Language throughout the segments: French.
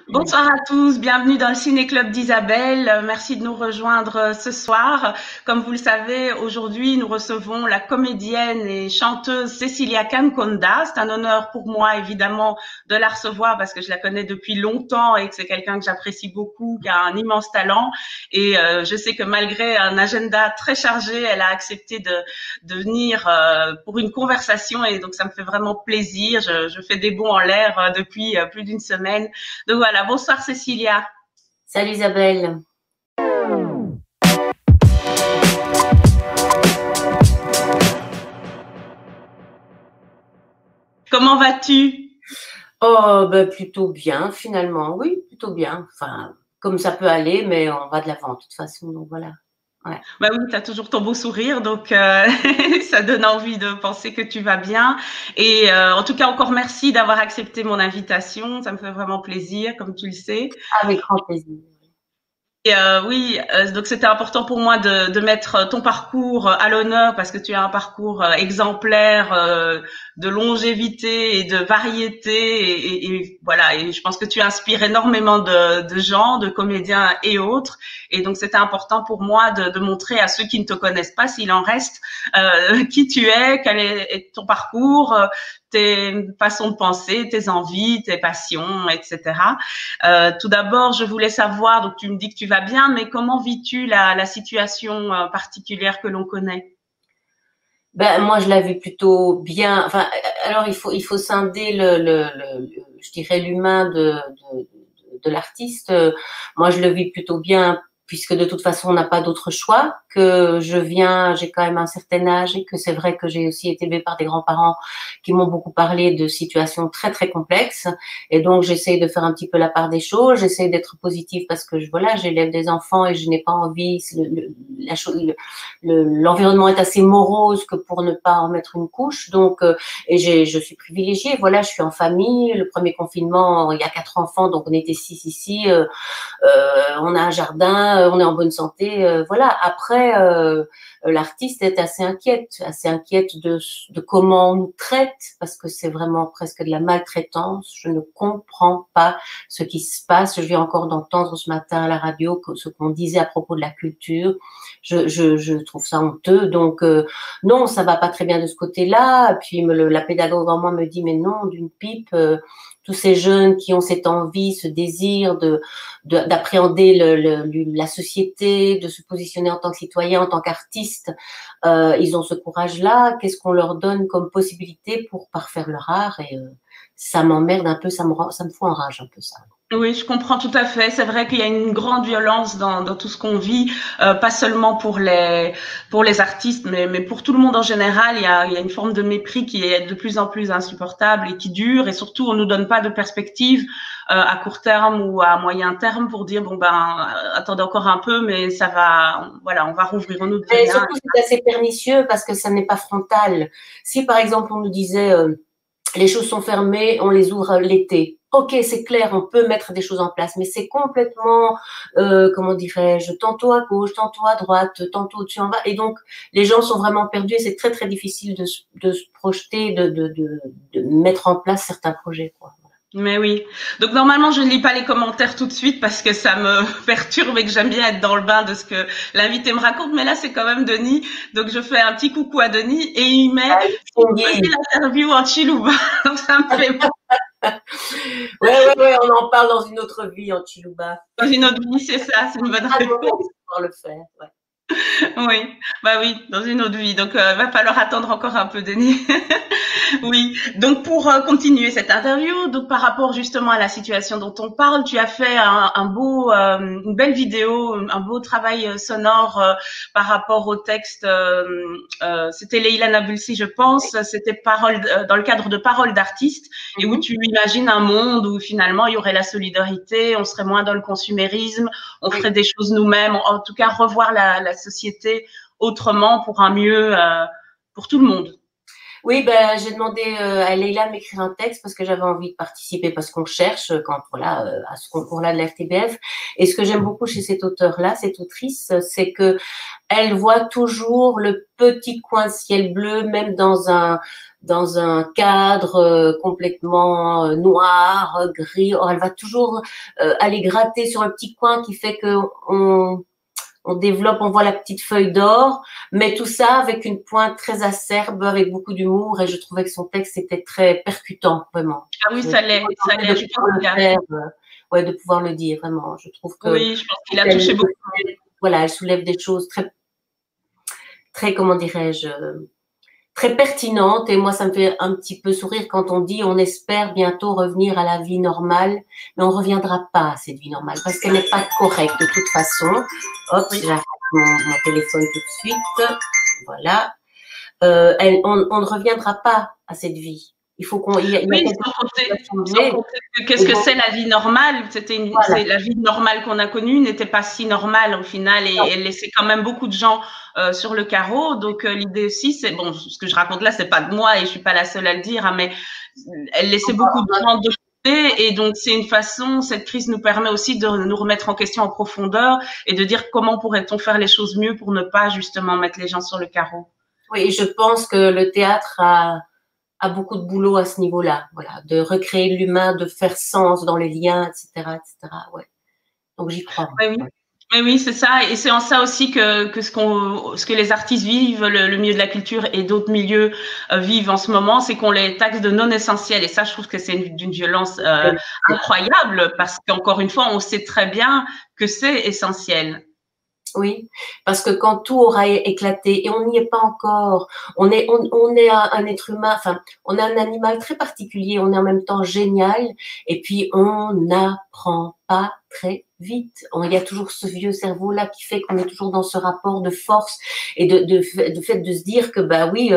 Bonsoir à tous, bienvenue dans le Ciné-Club d'Isabelle. Merci de nous rejoindre ce soir. Comme vous le savez, aujourd'hui, nous recevons la comédienne et chanteuse Cecilia Canconda. C'est un honneur pour moi, évidemment, de la recevoir parce que je la connais depuis longtemps et que c'est quelqu'un que j'apprécie beaucoup, qui a un immense talent. Et je sais que malgré un agenda très chargé, elle a accepté de venir pour une conversation et donc ça me fait vraiment plaisir. Je fais des bons en l'air depuis plus d'une semaine. Donc voilà, bonsoir Cécilia. Salut Isabelle. Comment vas-tu? Oh, ben plutôt bien finalement, oui, plutôt bien. Enfin, comme ça peut aller, mais on va de l'avant de toute façon, donc voilà. Ouais. Bah oui, tu as toujours ton beau sourire, donc ça donne envie de penser que tu vas bien. Et en tout cas, encore merci d'avoir accepté mon invitation. Ça me fait vraiment plaisir, comme tu le sais. Avec grand plaisir. Et oui, donc c'était important pour moi de mettre ton parcours à l'honneur parce que tu as un parcours exemplaire de longévité et de variété et voilà. Et je pense que tu inspires énormément de gens, de comédiens et autres. Et donc c'était important pour moi de montrer à ceux qui ne te connaissent pas, s'il en reste, qui tu es, quel est ton parcours, tes façons de penser, tes envies, tes passions, etc. Tout d'abord, je voulais savoir, donc tu me dis que tu vas bien, mais comment vis-tu la situation particulière que l'on connaît? Ben moi je la vis plutôt bien. Enfin, alors il faut scinder je dirais l'humain de l'artiste. Moi je le vis plutôt bien puisque de toute façon on n'a pas d'autre choix, que j'ai quand même un certain âge et que c'est vrai que j'ai aussi été élevée par des grands-parents qui m'ont beaucoup parlé de situations très très complexes et donc j'essaye de faire un petit peu la part des choses, j'essaye d'être positive parce que voilà, j'élève des enfants et je n'ai pas envie, l'environnement est assez morose que pour ne pas en mettre une couche, donc et je suis privilégiée, voilà, je suis en famille, le premier confinement, il y a 4 enfants, donc on était 6 ici, on a un jardin, on est en bonne santé, voilà. Après, l'artiste est assez inquiète de comment on nous traite, parce que c'est vraiment presque de la maltraitance. Je ne comprends pas ce qui se passe. Je viens encore d'entendre ce matin à la radio ce qu'on disait à propos de la culture. Je trouve ça honteux. Donc non, ça va pas très bien de ce côté-là. Puis la pédagogue en moi me dit mais non, d'une pipe. Tous ces jeunes qui ont cette envie, ce désir d'appréhender la société, de se positionner en tant que citoyen, en tant qu'artiste, ils ont ce courage-là. Qu'est-ce qu'on leur donne comme possibilité pour parfaire leur art? Et ça m'emmerde un peu, ça me fout en rage un peu ça. Oui, je comprends tout à fait. C'est vrai qu'il y a une grande violence dans tout ce qu'on vit, pas seulement pour les artistes, mais pour tout le monde en général. Il y a une forme de mépris qui est de plus en plus insupportable et qui dure. Et surtout, on nous donne pas de perspective à court terme ou à moyen terme pour dire bon ben attendez encore un peu, mais ça va, voilà, on va rouvrir, on n'oublie Mais rien. surtout, c'est assez pernicieux parce que ça n'est pas frontal. Si par exemple on nous disait les choses sont fermées, on les ouvre l'été. Ok, c'est clair, on peut mettre des choses en place, mais c'est complètement, comment dirais-je, tantôt à gauche, tantôt à droite, tantôt au-dessus en bas. Et donc, les gens sont vraiment perdus et c'est très, très difficile de se projeter, de mettre en place certains projets, quoi. Mais oui. Donc normalement, je ne lis pas les commentaires tout de suite parce que ça me perturbe et que j'aime bien être dans le bain de ce que l'invité me raconte. Mais là, c'est quand même Denis. Donc je fais un petit coucou à Denis et il met l'interview en Chilouba. Donc ça me fait Ouais, on en parle dans une autre vie en Chilouba. dans une autre vie, c'est ça, c'est une bonne réponse. Pour le faire, ouais. Oui, bah oui, dans une autre vie. Donc va falloir attendre encore un peu, Denis. Oui, donc pour continuer cette interview, donc par rapport justement à la situation dont on parle, tu as fait une belle vidéo, un beau travail sonore par rapport au texte. C'était Leila Nabulsi, je pense. C'était dans le cadre de Paroles d'artistes, et où tu imagines un monde où finalement il y aurait la solidarité, on serait moins dans le consumérisme, on ferait des choses nous-mêmes, en tout cas revoir la société autrement pour un mieux pour tout le monde. Oui, ben, j'ai demandé à Leïla de m'écrire un texte parce que j'avais envie de participer, parce qu'on cherche quand voilà à ce concours-là de la RTBF. Et ce que j'aime beaucoup chez cet auteur-là, cette autrice, c'est que elle voit toujours le petit coin de ciel bleu, même dans un cadre complètement noir, gris. Or, elle va toujours aller gratter sur un petit coin qui fait que on développe, on voit la petite feuille d'or, mais tout ça avec une pointe très acerbe, avec beaucoup d'humour, et je trouvais que son texte était très percutant, vraiment. Ah oui, ça l'est, je pense qu'il a. Ouais, de pouvoir le dire, vraiment. Je trouve que Oui, je pense qu'il a touché beaucoup. voilà, elle soulève des choses très, très, comment dirais-je, très pertinentes. Et moi, ça me fait un petit peu sourire quand on dit on espère bientôt revenir à la vie normale, mais on reviendra pas à cette vie normale parce qu'elle n'est pas correcte de toute façon. Hop, j'arrête mon téléphone tout de suite. Voilà. On ne reviendra pas à cette vie. Il faut qu'on. Oui, sans compter qu'est-ce que c'est la vie normale. C'est la vie normale qu'on a connue n'était pas si normale au final, et elle laissait quand même beaucoup de gens sur le carreau. Donc l'idée aussi, c'est bon, ce que je raconte là, c'est pas de moi et je suis pas la seule à le dire, hein, mais elle laissait beaucoup de gens de côté, et donc c'est une façon. Cette crise nous permet aussi de nous remettre en question en profondeur et de dire comment pourrait-on faire les choses mieux pour ne pas justement mettre les gens sur le carreau. Oui, je pense que le théâtre a beaucoup de boulot à ce niveau-là, voilà, de recréer l'humain, de faire sens dans les liens, etc., etc. Ouais. Donc j'y crois. Oui, oui. Mais oui, c'est ça, et c'est en ça aussi que ce que les artistes vivent, le milieu de la culture et d'autres milieux vivent en ce moment, c'est qu'on les taxe de non essentiels. Et ça, je trouve que c'est d'une violence incroyable, parce qu'encore une fois, on sait très bien que c'est essentiel. Oui, parce que quand tout aura éclaté, et on n'y est pas encore, on est un être humain, enfin, on est un animal très particulier, on est en même temps génial, et puis on n'apprend pas très vite. Il y a toujours ce vieux cerveau-là qui fait qu'on est toujours dans ce rapport de force et de fait de se dire que bah oui,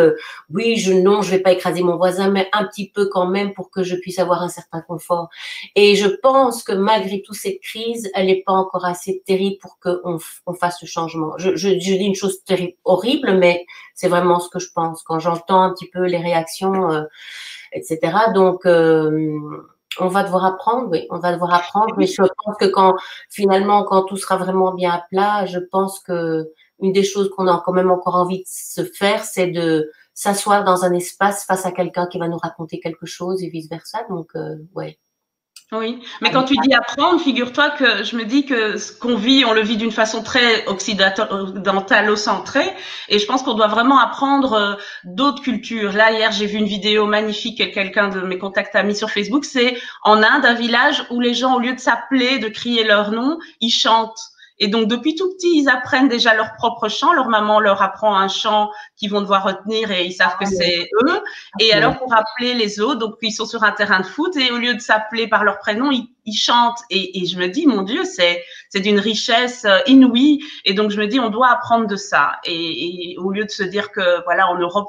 non, je vais pas écraser mon voisin, mais un petit peu quand même pour que je puisse avoir un certain confort. Et je pense que malgré toute cette crise, elle n'est pas encore assez terrible pour qu'on fasse ce changement. Je dis une chose terrible, horrible, mais c'est vraiment ce que je pense quand j'entends un petit peu les réactions, etc. Donc on va devoir apprendre, oui, on va devoir apprendre. Mais je pense que quand tout sera vraiment bien à plat, je pense que une des choses qu'on a quand même encore envie de se faire, c'est de s'asseoir dans un espace face à quelqu'un qui va nous raconter quelque chose et vice versa. Donc, ouais. Oui, mais quand tu dis apprendre, figure-toi que je me dis que ce qu'on vit, on le vit d'une façon très occidentalo-centrée, et je pense qu'on doit vraiment apprendre d'autres cultures. Là, hier, j'ai vu une vidéo magnifique que quelqu'un de mes contacts a mis sur Facebook. C'est en Inde, un village où les gens, au lieu de s'appeler, de crier leur nom, ils chantent. Et donc, depuis tout petit, ils apprennent déjà leur propre chant. Leur maman leur apprend un chant qu'ils vont devoir retenir et ils savent que c'est eux. Et alors, pour appeler les autres, donc ils sont sur un terrain de foot et au lieu de s'appeler par leur prénom, ils chantent. Et je me dis, mon Dieu, c'est d'une richesse inouïe. Et donc, je me dis, on doit apprendre de ça. Et au lieu de se dire que, voilà, en Europe,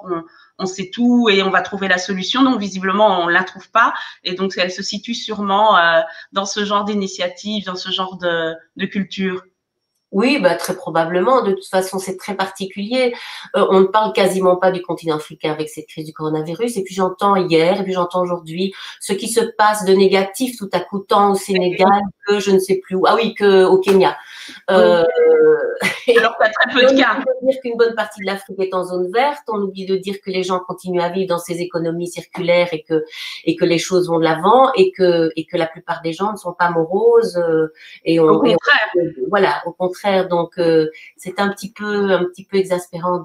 on sait tout et on va trouver la solution. Donc, visiblement, on la trouve pas. Et donc, elle se situe sûrement dans ce genre d'initiative, dans ce genre de culture. Oui, bah, très probablement. De toute façon, c'est très particulier. On ne parle quasiment pas du continent africain avec cette crise du coronavirus. Et puis j'entends hier, et puis j'entends aujourd'hui, ce qui se passe de négatif tout à coup, tant au Sénégal que je ne sais plus où. Ah oui, que au Kenya. Alors, t'as très peu de cas. On oublie de dire qu'une bonne partie de l'Afrique est en zone verte. On oublie de dire que les gens continuent à vivre dans ces économies circulaires et que les choses vont de l'avant et que la plupart des gens ne sont pas moroses. Au contraire. Voilà, au contraire. Donc, c'est un petit peu exaspérant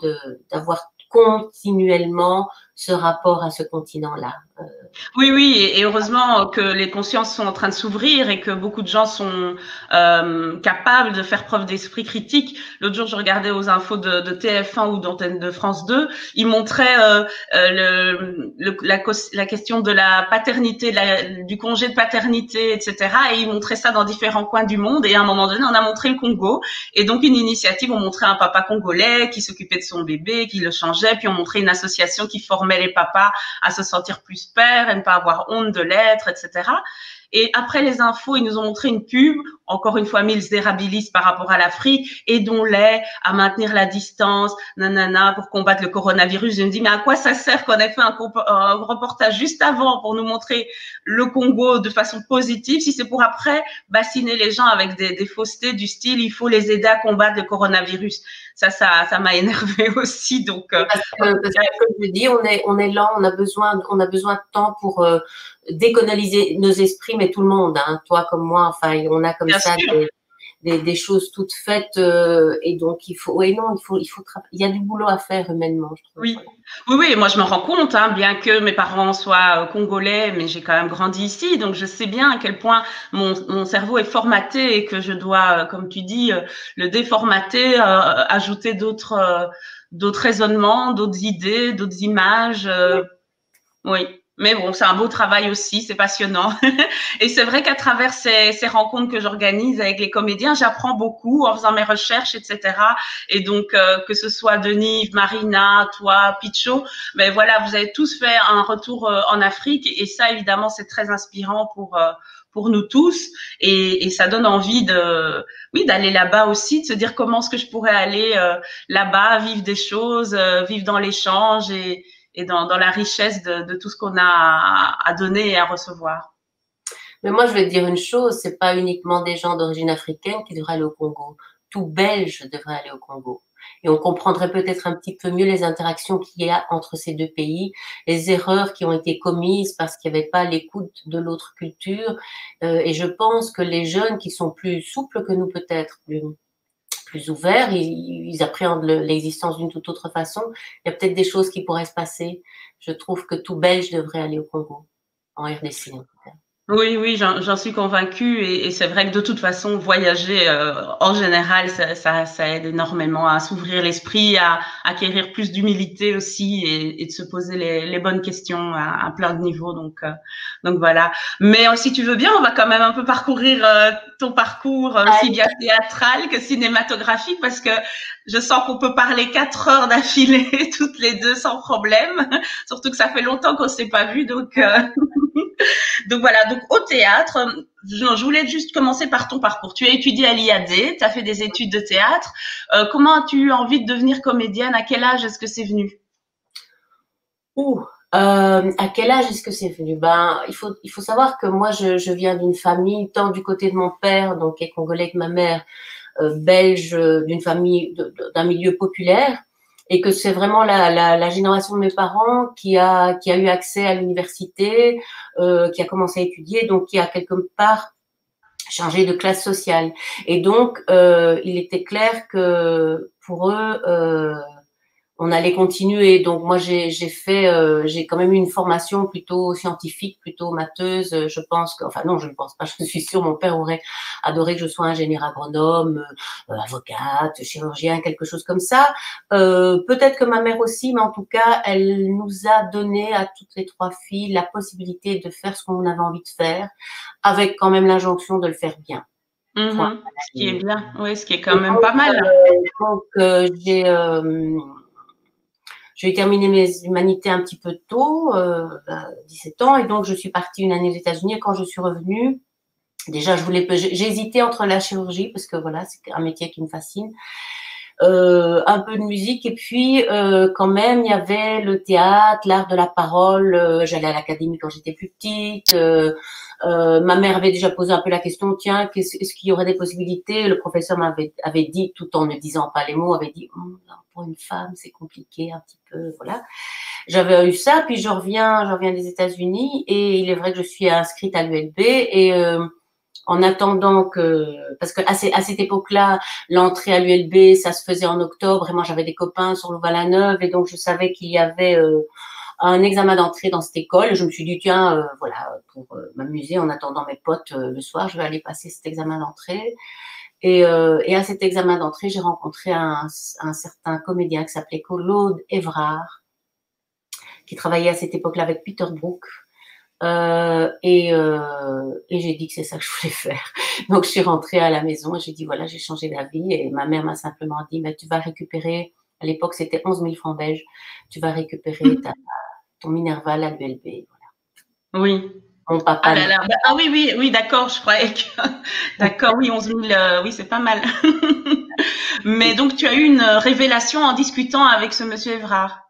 d'avoir continuellement ce rapport à ce continent-là. Oui, oui, et heureusement que les consciences sont en train de s'ouvrir et que beaucoup de gens sont capables de faire preuve d'esprit critique. L'autre jour, je regardais aux infos de TF1 ou d'antenne de France 2, ils montraient la question de la paternité, du congé de paternité, etc. Et ils montraient ça dans différents coins du monde. Et à un moment donné, on a montré le Congo. Et donc, une initiative, on montrait un papa congolais qui s'occupait de son bébé, qui le changeait. Puis on montrait une association qui formait les papas à se sentir plus pères et ne pas avoir honte de l'être, etc. Et après les infos, ils nous ont montré une pub, encore une fois, Mills déhabilis par rapport à l'Afrique, aidons-les à maintenir la distance, nanana, pour combattre le coronavirus. Je me dis, mais à quoi ça sert qu'on ait fait un reportage juste avant pour nous montrer le Congo de façon positive, si c'est pour après bassiner les gens avec des faussetés du style, il faut les aider à combattre le coronavirus. Ça m'a énervé aussi. Donc, parce que, comme je dis, on est lent, on a besoin de temps pour décoloniser nos esprits, mais tout le monde, hein, toi comme moi, enfin, on a comme ça des choses toutes faites, et donc il faut, oui, non, il y a du boulot à faire humainement, je trouve. Oui. Oui, moi je me rends compte, hein, bien que mes parents soient congolais, mais j'ai quand même grandi ici, donc je sais bien à quel point mon cerveau est formaté et que je dois, comme tu dis, le déformater, ajouter d'autres raisonnements, d'autres idées, d'autres images. Oui. Mais bon, c'est un beau travail aussi, c'est passionnant. Et c'est vrai qu'à travers ces rencontres que j'organise avec les comédiens, j'apprends beaucoup en faisant mes recherches, etc. Et donc, que ce soit Denis, Marina, toi, Picho, ben voilà, vous avez tous fait un retour en Afrique. Et ça, évidemment, c'est très inspirant pour nous tous. Et ça donne envie oui, d'aller là-bas aussi, de se dire comment est-ce que je pourrais aller là-bas, vivre des choses, vivre dans l'échange et dans la richesse de tout ce qu'on a à donner et à recevoir. Mais moi, je vais te dire une chose, c'est pas uniquement des gens d'origine africaine qui devraient aller au Congo. Tout Belge devrait aller au Congo. Et on comprendrait peut-être un petit peu mieux les interactions qu'il y a entre ces deux pays, les erreurs qui ont été commises parce qu'il n'y avait pas l'écoute de l'autre culture. Et je pense que les jeunes qui sont plus souples que nous peut-être, plus ouverts, ils appréhendent l'existence d'une toute autre façon. Il y a peut-être des choses qui pourraient se passer. Je trouve que tout Belge devrait aller au Congo, en RDC en tout cas. Oui, oui, j'en suis convaincue et c'est vrai que de toute façon, voyager en général, ça aide énormément à s'ouvrir l'esprit, à acquérir plus d'humilité aussi et de se poser les bonnes questions à plein de niveaux. Donc voilà. Mais si tu veux bien, on va quand même un peu parcourir ton parcours aussi bien théâtral que cinématographique parce que je sens qu'on peut parler 4 heures d'affilée toutes les deux sans problème. Surtout que ça fait longtemps qu'on s'est pas vu, donc. Donc voilà, donc au théâtre, je voulais juste commencer par ton parcours. Tu as étudié à l'IAD, tu as fait des études de théâtre. Comment as-tu eu envie de devenir comédienne? À quel âge est-ce que c'est venu? À quel âge est-ce que c'est venu? Ben, il faut savoir que moi, je viens d'une famille, tant du côté de mon père, donc qui est congolais que ma mère, belge, d'une famille, d'un milieu populaire, et que c'est vraiment la génération de mes parents qui a eu accès à l'université, qui a commencé à étudier, donc qui a quelque part changé de classe sociale. Et donc, il était clair que pour eux, on allait continuer. Donc moi j'ai quand même eu une formation plutôt scientifique, plutôt matheuse. Je pense que, enfin non, je ne pense pas. Je suis sûre mon père aurait adoré que je sois ingénieur agronome, avocate, chirurgien, quelque chose comme ça. Peut-être que ma mère aussi, mais en tout cas, elle nous a donné à toutes les 3 filles la possibilité de faire ce qu'on avait envie de faire, avec quand même l'injonction de le faire bien. Ce qui est bien, oui, ce qui est quand même pas mal. Donc j'ai terminé mes humanités un petit peu tôt, 17 ans, et donc je suis partie une année aux États-Unis. Et quand je suis revenue, déjà j'ai hésité entre la chirurgie parce que voilà, c'est un métier qui me fascine, un peu de musique, et puis quand même il y avait le théâtre, l'art de la parole. J'allais à l'académie quand j'étais plus petite. Ma mère avait déjà posé un peu la question, tiens, est-ce qu'il y aurait des possibilités? Le professeur avait dit, tout en ne disant pas les mots, avait dit, pour une femme, c'est compliqué un petit peu, voilà. J'avais eu ça, puis je reviens des États-Unis, et il est vrai que je suis inscrite à l'ULB, et en attendant parce que à cette époque-là, l'entrée à l'ULB, ça se faisait en octobre, et moi j'avais des copains sur Louvain-la-Neuve, et donc je savais qu'il y avait un examen d'entrée dans cette école. Et je me suis dit, tiens, voilà, pour m'amuser en attendant mes potes le soir, je vais aller passer cet examen d'entrée. Et à cet examen d'entrée, j'ai rencontré un certain comédien qui s'appelait Claude Évrard, qui travaillait à cette époque-là avec Peter Brook. Et j'ai dit que c'est ça que je voulais faire. Donc je suis rentrée à la maison et j'ai dit voilà, j'ai changé d'avis, et ma mère m'a simplement dit mais tu vas récupérer, à l'époque c'était 11 000 francs belges, tu vas récupérer ton Minerval à l'ULB. Voilà. Oui. Mon Ah papa. là là, ah oui, oui, oui, d'accord, je croyais que, d'accord, oui, 11 000, oui, c'est pas mal. Mais donc, tu as eu une révélation en discutant avec ce monsieur Évrard.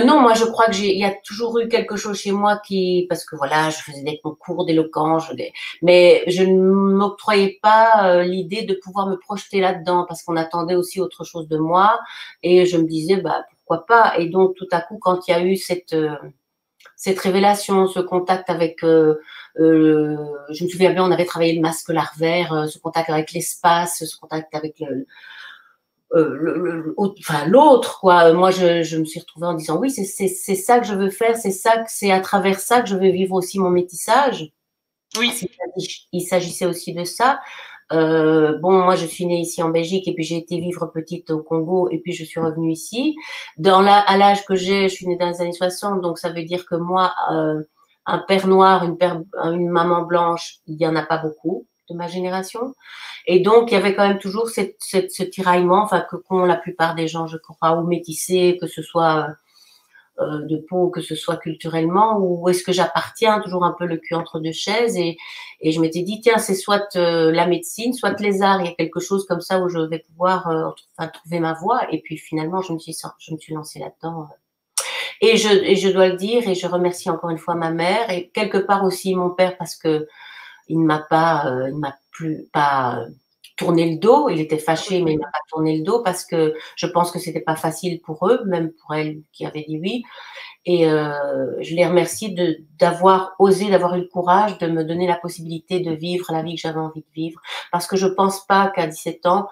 Non, moi je crois que il y a toujours eu quelque chose chez moi parce que voilà, je faisais des concours d'éloquence, mais je ne m'octroyais pas l'idée de pouvoir me projeter là-dedans parce qu'on attendait aussi autre chose de moi et je me disais bah pourquoi pas. Et donc tout à coup quand il y a eu cette révélation, ce contact avec, je me souviens bien, on avait travaillé le masque larvaire, ce contact avec l'espace, ce contact avec enfin l'autre quoi. Moi je me suis retrouvée en disant oui c'est ça que je veux faire, c'est à travers ça que je veux vivre aussi mon métissage. Oui, Il s'agissait aussi de ça. Bon, moi, je suis née ici en Belgique et puis j'ai été vivre petite au Congo et puis je suis revenue ici. À l'âge que j'ai, je suis née dans les années 60, donc ça veut dire que moi, un père noir, une maman blanche, il y en a pas beaucoup de ma génération. Et donc, il y avait quand même toujours ce tiraillement, enfin, qu'ont la plupart des gens, je crois, ou métissés, que ce soit de peau, que ce soit culturellement, ou où est-ce que j'appartiens, toujours un peu le cul entre deux chaises. Et je m'étais dit, tiens, c'est soit la médecine, soit les arts. Il y a quelque chose comme ça où je vais pouvoir enfin, trouver ma voie. Et puis finalement, je me suis lancée là-dedans. Et je dois le dire, et je remercie encore une fois ma mère, et quelque part aussi mon père, parce que il m'a plus pas tourné le dos. Il était fâché, mais il m'a pas tourné le dos parce que je pense que c'était pas facile pour eux, même pour elle qui avait dit oui. Et je les remercie d'avoir osé, d'avoir eu le courage de me donner la possibilité de vivre la vie que j'avais envie de vivre. Parce que je pense pas qu'à 17 ans,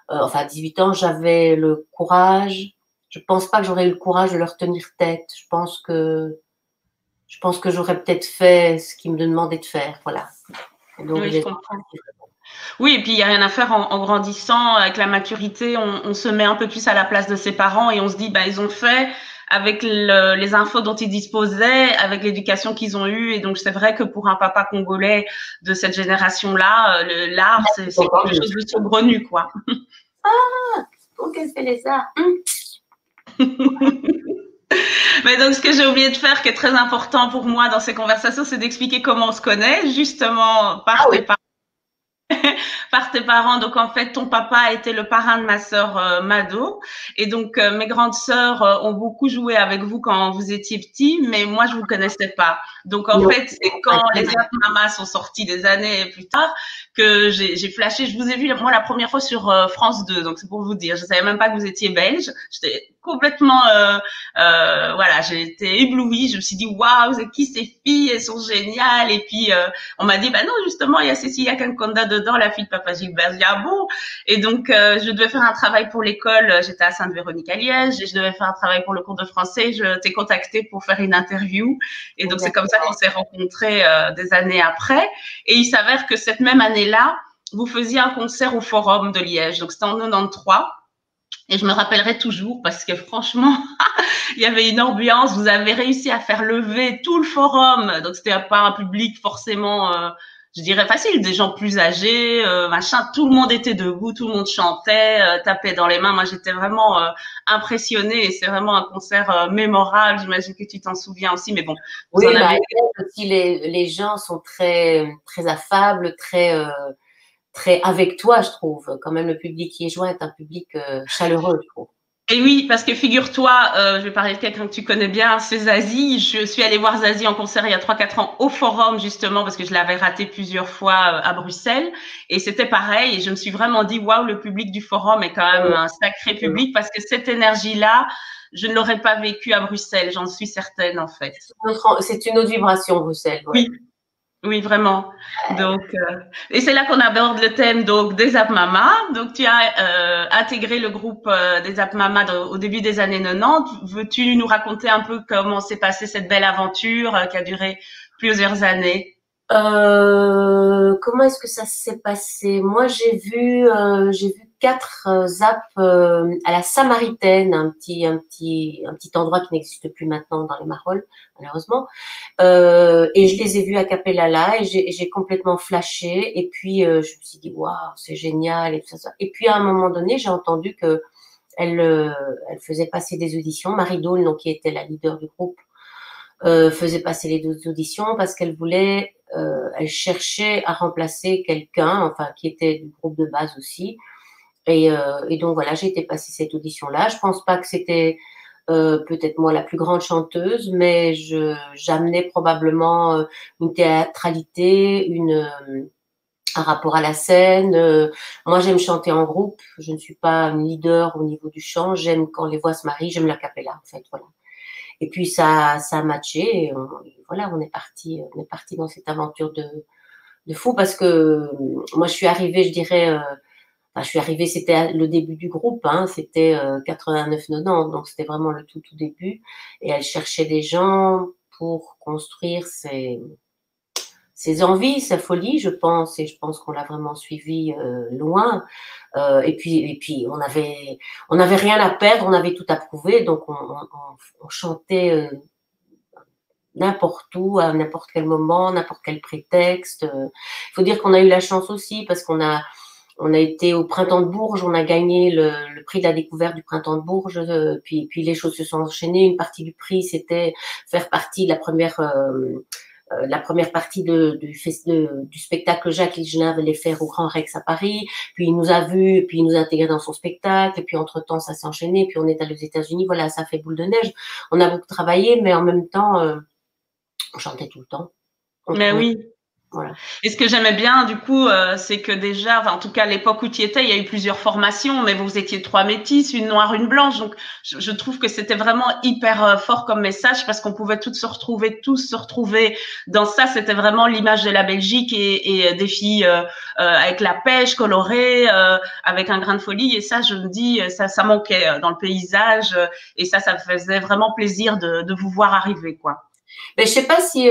enfin à 18 ans, j'avais le courage. Je pense pas que j'aurais eu le courage de leur tenir tête. Je pense que j'aurais peut-être fait ce qu'ils me demandaient de faire. Voilà. Et donc, oui, je je les comprends. remercie. Oui, et puis il y a rien à faire en grandissant, avec la maturité, on se met un peu plus à la place de ses parents et on se dit, bah, ils ont fait avec les infos dont ils disposaient, avec l'éducation qu'ils ont eue. Et donc, c'est vrai que pour un papa congolais de cette génération-là, l'art, C'est c'est encore quelque mieux. chose de saugrenu, quoi. Donc, qu'est-ce que les arts? Mais donc, ce que j'ai oublié de faire, qui est très important pour moi dans ces conversations, c'est d'expliquer comment on se connaît, justement Ah par tes oui. parents. Par tes parents. Donc en fait, ton papa était le parrain de ma sœur Mado. Et donc mes grandes sœurs ont beaucoup joué avec vous quand vous étiez petits, mais moi je vous connaissais pas. Donc en Non. fait, c'est quand les Zap Mamas sont sortis des années plus tard que j'ai flashé. Je vous ai vu moi la première fois sur France 2, donc c'est pour vous dire. Je savais même pas que vous étiez belge. J'étais complètement voilà, j'ai été éblouie. Je me suis dit waouh, c'est qui ces filles, elles sont géniales. Et puis on m'a dit bah non, justement il y a Cécilia Kankonda dedans, la fille de Papa Gilbert. Je dis ah bon. Et donc je devais faire un travail pour l'école. J'étais à Sainte-Véronique à Liège et je devais faire un travail pour le cours de français. Je t'ai contacté pour faire une interview. Et donc c'est comme ça qu'on s'est rencontrés des années après. Et il s'avère que cette même année-là, vous faisiez un concert au Forum de Liège. Donc c'était en 93. Et je me rappellerai toujours parce que franchement, il y avait une ambiance. Vous avez réussi à faire lever tout le forum. Donc c'était pas un public forcément, je dirais facile, des gens plus âgés, machin. Tout le monde était debout, tout le monde chantait, tapait dans les mains. Moi, j'étais vraiment impressionnée. Et c'est vraiment un concert mémorable. J'imagine que tu t'en souviens aussi. Mais bon, vous Oui, en bah, avez. aussi les gens sont très affables, très avec toi, je trouve. Quand même, le public qui est joint est un public chaleureux, je trouve. Et oui, parce que figure-toi, je vais parler de quelqu'un que tu connais bien, c'est Zazie. Je suis allée voir Zazie en concert il y a 3, 4 ans au Forum, justement, parce que je l'avais raté plusieurs fois à Bruxelles. Et c'était pareil. Et je me suis vraiment dit, waouh, le public du Forum est quand même un sacré public, parce que cette énergie-là, je ne l'aurais pas vécue à Bruxelles, j'en suis certaine, en fait. C'est une autre vibration, Bruxelles, ouais. Oui, oui, vraiment. Donc, et c'est là qu'on aborde le thème donc des App Mama. Donc, tu as intégré le groupe des App Mama au début des années 90. Veux-tu nous raconter un peu comment s'est passée cette belle aventure qui a duré plusieurs années? Comment est-ce que ça s'est passé? Moi, j'ai vu 4 apps à la Samaritaine, un petit endroit qui n'existe plus maintenant dans les Marolles, malheureusement. Et je les ai vus à Capellala et j'ai complètement flashé. Et puis je me suis dit waouh, c'est génial et tout ça. Et puis à un moment donné, j'ai entendu que elle faisait passer des auditions. Marie Dole, donc qui était la leader du groupe, faisait passer les auditions parce qu'elle voulait elle cherchait à remplacer quelqu'un, enfin qui était du groupe de base aussi. Et donc voilà, j'ai été passer cette audition-là. Je pense pas que c'était peut-être moi la plus grande chanteuse, mais j'amenais probablement une théâtralité, un rapport à la scène. Moi, j'aime chanter en groupe. Je ne suis pas une leader au niveau du chant. J'aime quand les voix se marient. J'aime l'a cappella, en fait. Voilà. Et puis ça a matché. Et voilà, on est parti dans cette aventure de fou parce que moi, je suis arrivée, je dirais. Enfin, je suis arrivée, c'était le début du groupe, hein, c'était 89-90, donc c'était vraiment le tout début. Et elle cherchait des gens pour construire ses envies, sa folie, je pense, et je pense qu'on l'a vraiment suivi loin. Et puis on avait rien à perdre, on avait tout à prouver, donc on chantait n'importe où, à n'importe quel moment, n'importe quel prétexte. Il faut dire qu'on a eu la chance aussi parce on a été au Printemps de Bourges, on a gagné le prix de la découverte du Printemps de Bourges, puis les choses se sont enchaînées. Une partie du prix, c'était faire partie de la première partie du spectacle Jacques Higelin allait faire au Grand Rex à Paris. Puis il nous a vus, puis il nous a intégrés dans son spectacle. Et puis entre-temps, ça s'est enchaîné. Puis on est allé aux États-Unis. Voilà, ça fait boule de neige. On a beaucoup travaillé, mais en même temps, on chantait tout le temps. Mais oui. Voilà. Et ce que j'aimais bien, du coup, c'est que déjà, enfin, en tout cas, à l'époque où tu y étais, il y a eu plusieurs formations, mais vous étiez trois métisses, une noire, une blanche. Donc, je trouve que c'était vraiment hyper fort comme message parce qu'on pouvait tous se retrouver dans ça. C'était vraiment l'image de la Belgique et des filles avec la pêche colorée, avec un grain de folie. Et ça, je me dis, ça manquait dans le paysage. Et ça me faisait vraiment plaisir de vous voir arriver, quoi. Mais je sais pas si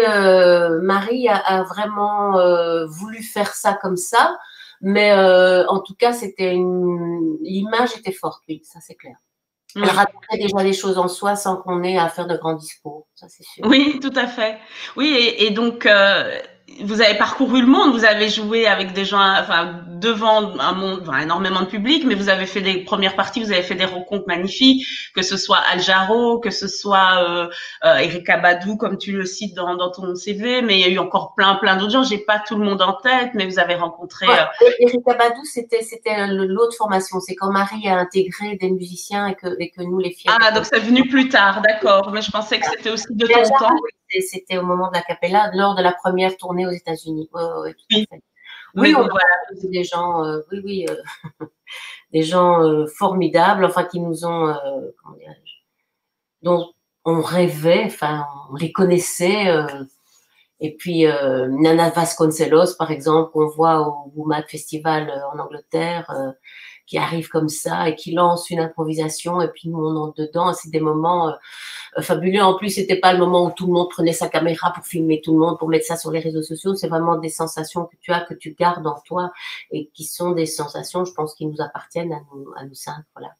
Marie a vraiment voulu faire ça comme ça, mais en tout cas, l'image était forte, oui, ça c'est clair. Elle racontait déjà des choses en soi sans qu'on ait à faire de grands discours, ça c'est sûr. Oui, tout à fait. Oui, et donc vous avez parcouru le monde, vous avez joué avec des gens, enfin devant un monde, enfin, énormément de public, mais vous avez fait des premières parties, vous avez fait des rencontres magnifiques, que ce soit Al Jarreau, que ce soit Erykah Badu, comme tu le cites dans ton CV, mais il y a eu encore plein d'autres gens. J'ai pas tout le monde en tête, mais vous avez rencontré. Erykah Badu, c'était l'autre formation. C'est quand Marie a intégré des musiciens et que nous les filles. Ah, donc c'est venu plus tard, d'accord. Mais je pensais que c'était aussi de ton temps. C'était au moment de la Capella, lors de la première tournée aux États-Unis. Oui, tout à fait. Oui, on a des gens, des gens formidables, enfin qui nous ont, comment dirais-je, dont on rêvait, enfin on les connaissait. Et puis Nana Vasconcelos, par exemple, qu'on voit au WOMAD Festival en Angleterre, qui arrive comme ça et qui lance une improvisation et puis nous on entre dedans. C'est des moments fabuleux. En plus, c'était pas le moment où tout le monde prenait sa caméra pour filmer tout le monde, pour mettre ça sur les réseaux sociaux. C'est vraiment des sensations que tu as, que tu gardes en toi et qui sont des sensations, je pense, qui nous appartiennent à nous cinq. Voilà.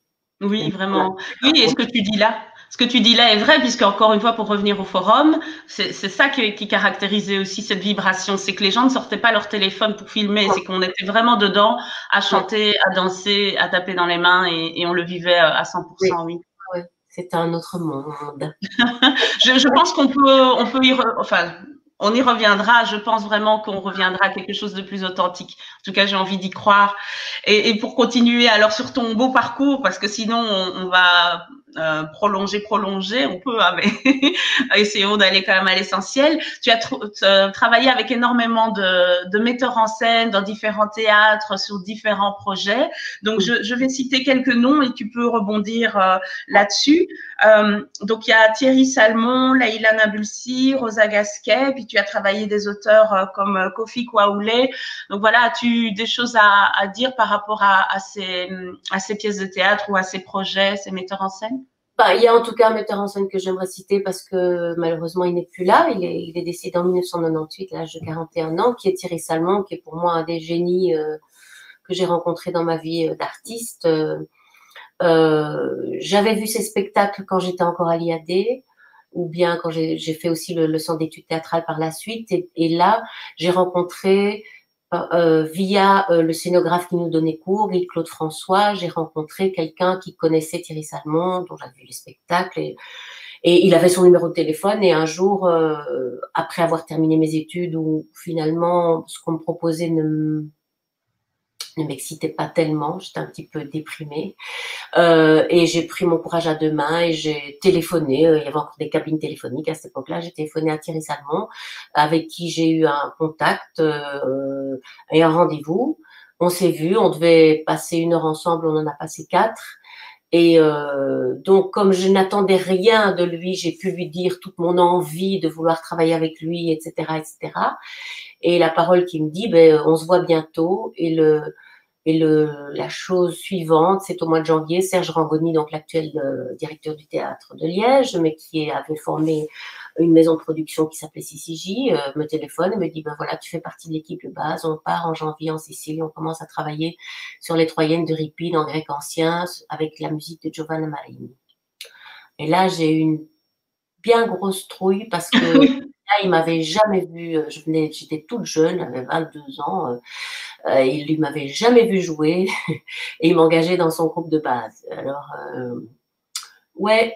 Oui, vraiment. Oui, et ce que tu dis là est vrai, puisque encore une fois, pour revenir au forum, c'est ça qui caractérisait aussi cette vibration, c'est que les gens ne sortaient pas leur téléphone pour filmer, c'est qu'on était vraiment dedans, à chanter, à danser, à taper dans les mains, et on le vivait à 100%, oui. Oui, c'était un autre monde. Je pense qu'on peut on y reviendra. Je pense vraiment qu'on reviendra à quelque chose de plus authentique. En tout cas, j'ai envie d'y croire. Et pour continuer, alors sur ton beau parcours, parce que sinon on va prolonger, on peut, hein, mais essayons d'aller quand même à l'essentiel. Tu as travaillé avec énormément de metteurs en scène dans différents théâtres, sur différents projets. Donc, je vais citer quelques noms et tu peux rebondir là-dessus. Donc, il y a Thierry Salmon, Laïla Nabulsi, Rosa Gasquet, puis tu as travaillé des auteurs comme Kofi Kwaoulé. Donc, voilà, as-tu des choses à dire par rapport à ces pièces de théâtre ou à ces projets, ces metteurs en scène? Il y a en tout cas un metteur en scène que j'aimerais citer parce que malheureusement il n'est plus là. Il est décédé en 1998 à l'âge de 41 ans, qui est Thierry Salmon, qui est pour moi un des génies que j'ai rencontré dans ma vie d'artiste. J'avais vu ses spectacles quand j'étais encore à l'IAD, ou bien quand j'ai fait aussi le centre d'études théâtrales par la suite. Et là, j'ai rencontré via le scénographe qui nous donnait cours, Claude François, j'ai rencontré quelqu'un qui connaissait Thierry Salmon, dont j'avais vu les spectacles. Et il avait son numéro de téléphone et un jour, après avoir terminé mes études où finalement ce qu'on me proposait ne m'excitait pas tellement, j'étais un petit peu déprimée. Et j'ai pris mon courage à deux mains et j'ai téléphoné. Il y avait encore des cabines téléphoniques à cette époque-là. J'ai téléphoné à Thierry Salmon, avec qui j'ai eu un contact et un rendez-vous. On s'est vu, on devait passer 1 heure ensemble, on en a passé 4. Et donc, comme je n'attendais rien de lui, j'ai pu lui dire toute mon envie de vouloir travailler avec lui, etc., etc. Et la parole qui me dit, ben, on se voit bientôt. La chose suivante, c'est au mois de janvier, Serge Rangoni, donc l'actuel directeur du théâtre de Liège, mais qui avait formé une maison de production qui s'appelait CCJ, me téléphone et me dit, ben voilà, tu fais partie de l'équipe de base, on part en janvier en Sicile, on commence à travailler sur les Troyennes d'Euripide en grec ancien avec la musique de Giovanna Marini. Et là, j'ai eu une bien grosse trouille parce que là, il m'avait jamais vu, j'étais toute jeune, j'avais 22 ans, il m'avait jamais vu jouer et il m'engageait dans son groupe de base. Alors, ouais,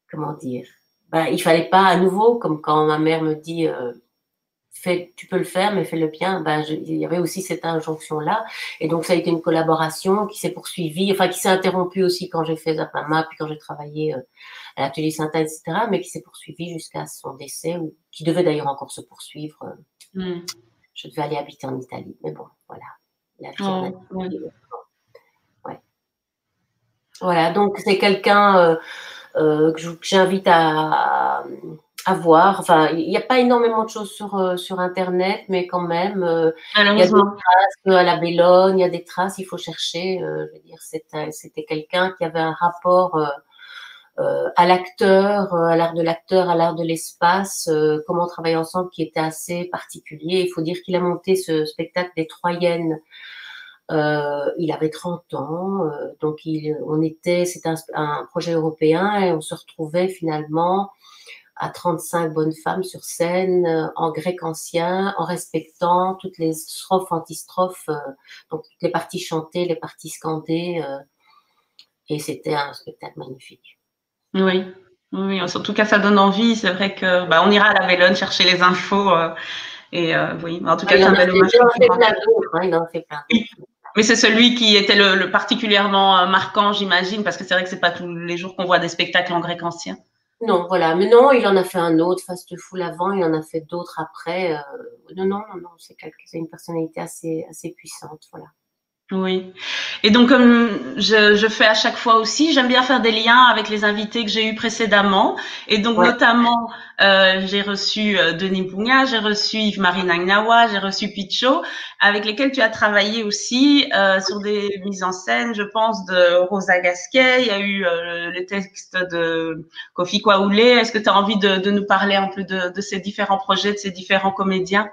comment dire, bah, il fallait pas à nouveau, comme quand ma mère me dit, tu peux le faire, mais fais-le bien. Ben, il y avait aussi cette injonction-là. Et donc, ça a été une collaboration qui s'est poursuivie, enfin, qui s'est interrompue aussi quand j'ai fait Zapama, puis quand j'ai travaillé à l'atelier synthèse, etc., mais qui s'est poursuivie jusqu'à son décès, ou qui devait d'ailleurs encore se poursuivre. Je devais aller habiter en Italie. Mais bon, voilà. La vie en Italie. Ouais. Voilà, donc c'est quelqu'un que j'invite à voir. Enfin, il n'y a pas énormément de choses sur Internet, mais quand même, il y a des traces à la Bellone, il y a des traces, il faut chercher. Je veux dire, c'était quelqu'un qui avait un rapport à l'acteur, à l'art de l'acteur, à l'art de l'espace, comment travailler ensemble qui était assez particulier. Il faut dire qu'il a monté ce spectacle des Troyennes. Il avait 30 ans, donc c'était un projet européen et on se retrouvait finalement à 35 bonnes femmes sur scène, en grec ancien, en respectant toutes les strophes, antistrophes, donc toutes les parties chantées, les parties scandées, et c'était un spectacle magnifique. Oui, oui, en tout cas, ça donne envie. C'est vrai que on ira à la Bellone chercher les infos. Oui, en tout cas, c'est un bel hommage. Il en fait plein d'autres, il en fait plein d'autres. Mais c'est celui qui était le particulièrement marquant, j'imagine, parce que c'est vrai que c'est pas tous les jours qu'on voit des spectacles en grec ancien. Non, voilà. Mais non, il en a fait un autre, Fastefull avant, il en a fait d'autres après. Non, c'est une personnalité assez puissante, voilà. Oui. Et donc, comme je fais à chaque fois aussi, j'aime bien faire des liens avec les invités que j'ai eus précédemment. Et donc, notamment, j'ai reçu Denis Pugna, j'ai reçu Yves-Marie Nagnawa, j'ai reçu Picho, avec lesquels tu as travaillé aussi sur des mises en scène, je pense, de Rosa Gasquet. Il y a eu le texte de Kofi Kwaoulé. Est-ce que tu as envie de nous parler un peu de ces différents projets, de ces différents comédiens?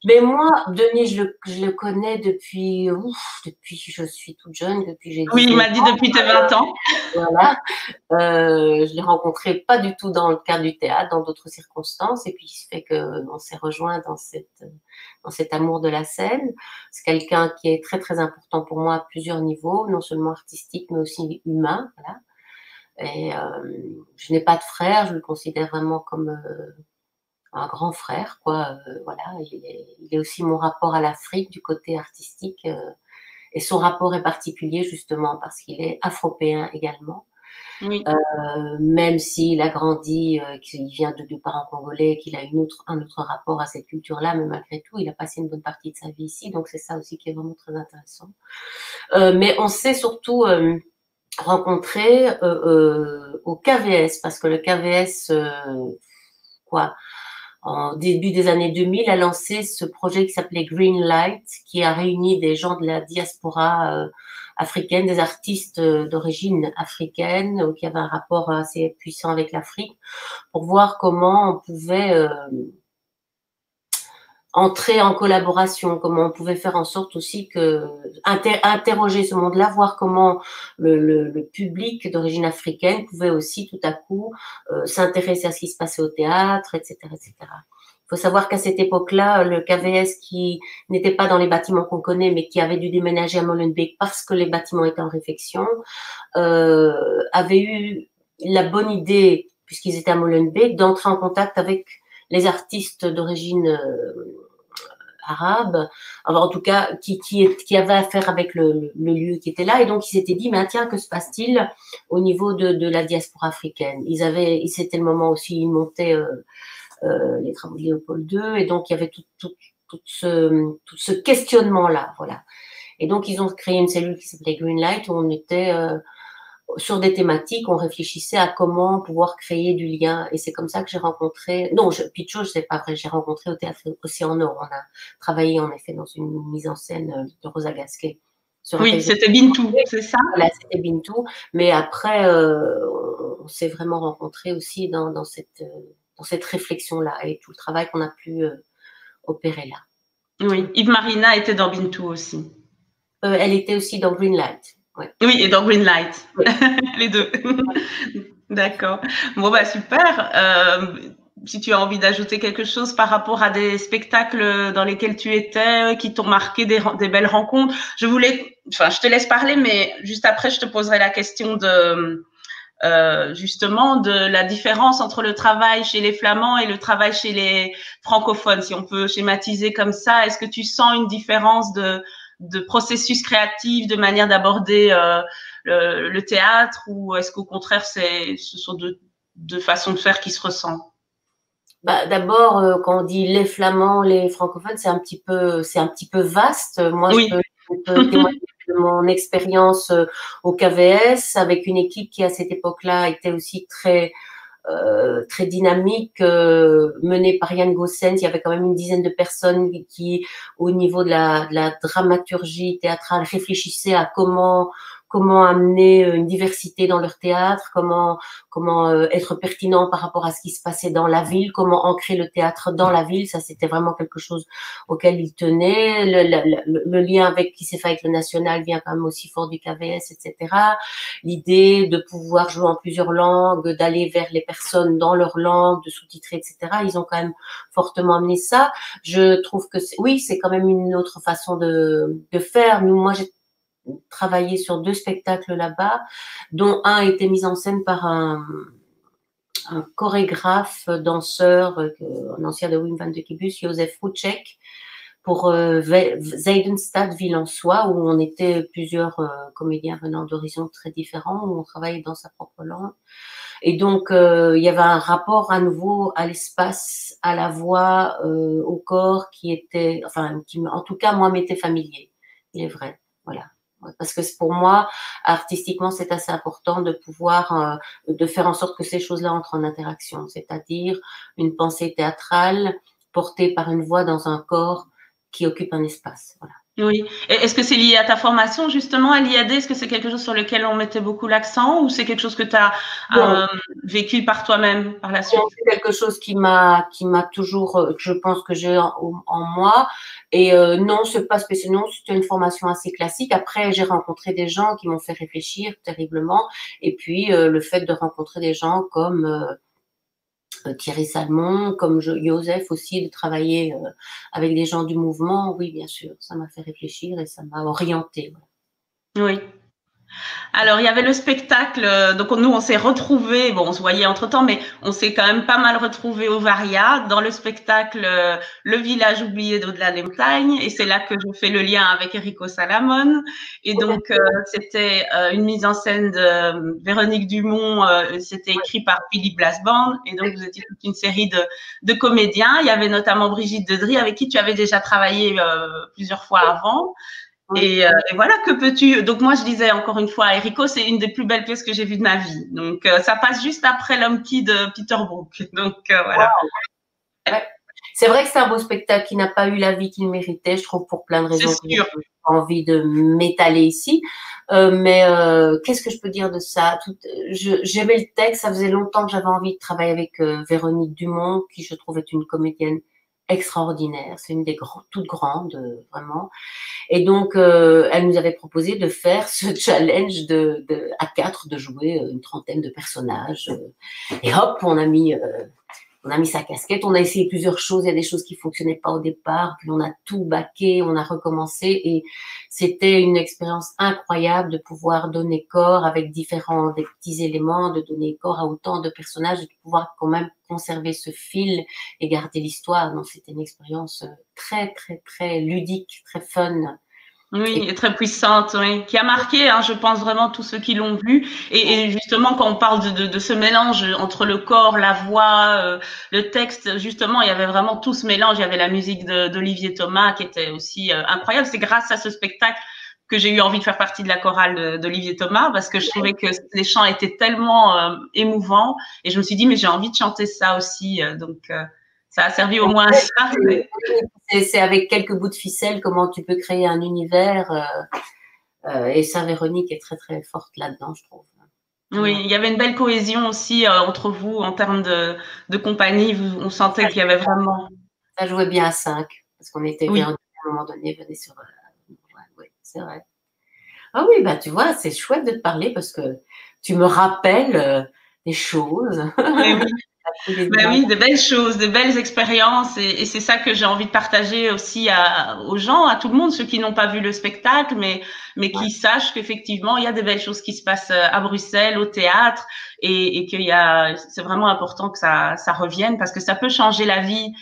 Mais moi, Denis, je le connais depuis que je suis toute jeune, depuis j'ai 19 ans. Oui, il m'a dit depuis tes 20 ans. Voilà. Je l'ai rencontré pas du tout dans le cadre du théâtre, dans d'autres circonstances. Et puis, il se fait qu'on s'est rejoint dans cet amour de la scène. C'est quelqu'un qui est très, très important pour moi à plusieurs niveaux, non seulement artistique, mais aussi humain. Voilà. Et je n'ai pas de frère, je le considère vraiment comme un grand frère, quoi. Voilà, il est aussi mon rapport à l'Afrique du côté artistique, et son rapport est particulier justement parce qu'il est afropéen également. Oui. Même s'il a grandi, qu'il vient de deux parents congolais, qu'il a un autre rapport à cette culture-là, mais malgré tout, il a passé une bonne partie de sa vie ici, donc c'est ça aussi qui est vraiment très intéressant. Mais on s'est surtout rencontrés au KVS, parce que le KVS, en début des années 2000, a lancé ce projet qui s'appelait Green Light, qui a réuni des gens de la diaspora africaine, des artistes d'origine africaine, qui avaient un rapport assez puissant avec l'Afrique, pour voir comment on pouvait entrer en collaboration, comment on pouvait faire en sorte aussi interroger ce monde-là, voir comment le public d'origine africaine pouvait aussi tout à coup s'intéresser à ce qui se passait au théâtre, etc., etc. faut savoir qu'à cette époque-là, le KVS qui n'était pas dans les bâtiments qu'on connaît, mais qui avait dû déménager à Molenbeek parce que les bâtiments étaient en réfection, avait eu la bonne idée, puisqu'ils étaient à Molenbeek, d'entrer en contact avec les artistes d'origine arabe, alors en tout cas qui avait affaire avec le lieu qui était là, et donc ils s'étaient dit mais tiens, que se passe-t-il au niveau de la diaspora africaine. C'était le moment aussi, ils montaient les travaux de Léopold II, et donc il y avait tout ce questionnement là, voilà. Et donc ils ont créé une cellule qui s'appelait Greenlight, où on était sur des thématiques, on réfléchissait à comment pouvoir créer du lien. Et c'est comme ça que j'ai rencontré, non, Picho, c'est pas vrai, j'ai rencontré au Théâtre Océan Nord. On a travaillé en effet dans une mise en scène de Rosa Gasquet. Oui, c'était Bintou, c'est ça? Voilà, c'était Bintou. Mais après, on s'est vraiment rencontrés aussi dans cette réflexion-là et tout le travail qu'on a pu opérer là. Oui, Yves Marina était dans Bintou aussi. Elle était aussi dans Greenlight. Ouais. Oui, et dans Greenlight, oui. Les deux. D'accord. Bon, bah super. Si tu as envie d'ajouter quelque chose par rapport à des spectacles dans lesquels tu étais, qui t'ont marqué des belles rencontres, je te laisse parler, mais juste après, je te poserai la question justement de la différence entre le travail chez les Flamands et le travail chez les francophones, si on peut schématiser comme ça. Est-ce que tu sens une différence de processus créatif, de manière d'aborder le théâtre, ou est-ce qu'au contraire, ce sont deux façons de faire qui se ressemblent? D'abord, quand on dit les Flamands, les francophones, c'est un petit peu vaste. Moi, oui. je peux témoigner de mon expérience au KVS avec une équipe qui, à cette époque-là, était aussi très dynamique, menée par Yann Gossens. Il y avait quand même une dizaine de personnes qui, au niveau de la dramaturgie théâtrale, réfléchissaient à comment amener une diversité dans leur théâtre, comment être pertinent par rapport à ce qui se passait dans la ville, comment ancrer le théâtre dans la ville. Ça, c'était vraiment quelque chose auquel ils tenaient. Le lien qui s'est fait avec le national vient quand même aussi fort du KVS, etc. L'idée de pouvoir jouer en plusieurs langues, d'aller vers les personnes dans leur langue, de sous-titrer, etc. Ils ont quand même fortement amené ça. Je trouve que oui, c'est quand même une autre façon de faire. Moi, j'ai travaillé sur 2 spectacles là-bas, dont un a été mis en scène par un chorégraphe, danseur, un ancien de Wim van de Kibus, Josef Rouček, pour Zeidenstad, Ville-en-Soi, où on était plusieurs comédiens venant d'horizons très différents, où on travaillait dans sa propre langue. Et donc, il y avait un rapport à nouveau à l'espace, à la voix, au corps, qui en tout cas, moi, m'était familier. Il est vrai, voilà. Parce que pour moi, artistiquement, c'est assez important de pouvoir, de faire en sorte que ces choses-là entrent en interaction, c'est-à-dire une pensée théâtrale portée par une voix dans un corps qui occupe un espace. Voilà. Oui. Et est-ce que c'est lié à ta formation, justement, à l'IAD? Est-ce que c'est quelque chose sur lequel on mettait beaucoup l'accent, ou c'est quelque chose que tu as vécu par toi-même par la suite? C'est quelque chose qui m'a toujours, je pense que j'ai en moi. Et non, c'est pas spécial. Non, c'était une formation assez classique. Après, j'ai rencontré des gens qui m'ont fait réfléchir terriblement. Et puis, le fait de rencontrer des gens comme Thierry Salmon, comme Joseph aussi, de travailler avec des gens du mouvement, oui, bien sûr, ça m'a fait réfléchir et ça m'a orientée. Voilà. Oui. Alors, il y avait le spectacle, donc nous, on s'est retrouvés, bon, on se voyait entre-temps, mais on s'est quand même pas mal retrouvés au Varia, dans le spectacle Le village oublié d'au-delà des montagnes, et c'est là que je fais le lien avec Enrico Salamone. Et donc, c'était une mise en scène de Véronique Dumont, c'était écrit par Philippe Blasborn, et donc vous étiez toute une série de comédiens. Il y avait notamment Brigitte Dedry, avec qui tu avais déjà travaillé plusieurs fois avant. Et voilà, que peux-tu… Donc moi, je disais encore une fois, Enrico, c'est une des plus belles pièces que j'ai vues de ma vie. Donc ça passe juste après L'homme qui de Peter Brook. Donc voilà. Wow. Ouais. C'est vrai que c'est un beau spectacle qui n'a pas eu la vie qu'il méritait, je trouve, pour plein de raisons que j'ai pas envie de m'étaler ici. Mais qu'est-ce que je peux dire de ça? J'aimais le texte, ça faisait longtemps que j'avais envie de travailler avec Véronique Dumont, qui je trouve est une comédienne extraordinaire. C'est une des toutes grandes, vraiment. Et donc, elle nous avait proposé de faire ce challenge à 4, de jouer une trentaine de personnages. Et hop, on a mis on a mis sa casquette, on a essayé plusieurs choses, il y a des choses qui fonctionnaient pas au départ, puis on a tout baqué, on a recommencé et c'était une expérience incroyable de pouvoir donner corps avec différents, des petits éléments, de donner corps à autant de personnages et de pouvoir quand même conserver ce fil et garder l'histoire. Donc c'était une expérience très, très, très ludique, très fun. Oui, et très puissante, oui, qui a marqué, hein, je pense vraiment tous ceux qui l'ont vu. Et justement, quand on parle de ce mélange entre le corps, la voix, le texte, justement, il y avait vraiment tout ce mélange. Il y avait la musique d'Olivier Thomas qui était aussi incroyable. C'est grâce à ce spectacle que j'ai eu envie de faire partie de la chorale d'Olivier Thomas parce que je trouvais que les chants étaient tellement émouvants et je me suis dit mais j'ai envie de chanter ça aussi. Ça a servi au moins à ça. Mais... C'est avec quelques bouts de ficelle comment tu peux créer un univers. Et ça, Véronique est très très forte là-dedans, je trouve. Oui, il y avait une belle cohésion aussi entre vous en termes de compagnie. On sentait qu'il y avait vraiment. Ça jouait bien à 5 parce qu'on était Oui. à un moment donné, venait sur. Oui, c'est vrai. Ah oui, bah tu vois, c'est chouette de te parler parce que tu me rappelles des choses. Mais oui. Ben oui, de belles choses, de belles expériences, et c'est ça que j'ai envie de partager aussi aux gens, à tout le monde, ceux qui n'ont pas vu le spectacle, mais qui sachent qu'effectivement il y a des belles choses qui se passent à Bruxelles, au théâtre, et qu'il y a, c'est vraiment important que ça revienne parce que ça peut changer la vie,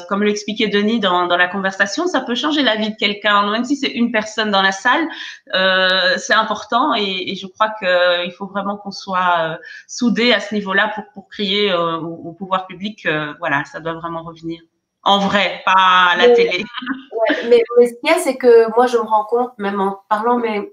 comme l'expliquait Denis dans la conversation, ça peut changer la vie de quelqu'un, même si c'est une personne dans la salle, c'est important, et je crois qu'il faut vraiment qu'on soit soudés à ce niveau-là pour crier au pouvoir public, voilà, ça doit vraiment revenir. En vrai, pas à la télé. Ouais, mais ce qu'il y a, c'est que moi, je me rends compte, même en parlant, mais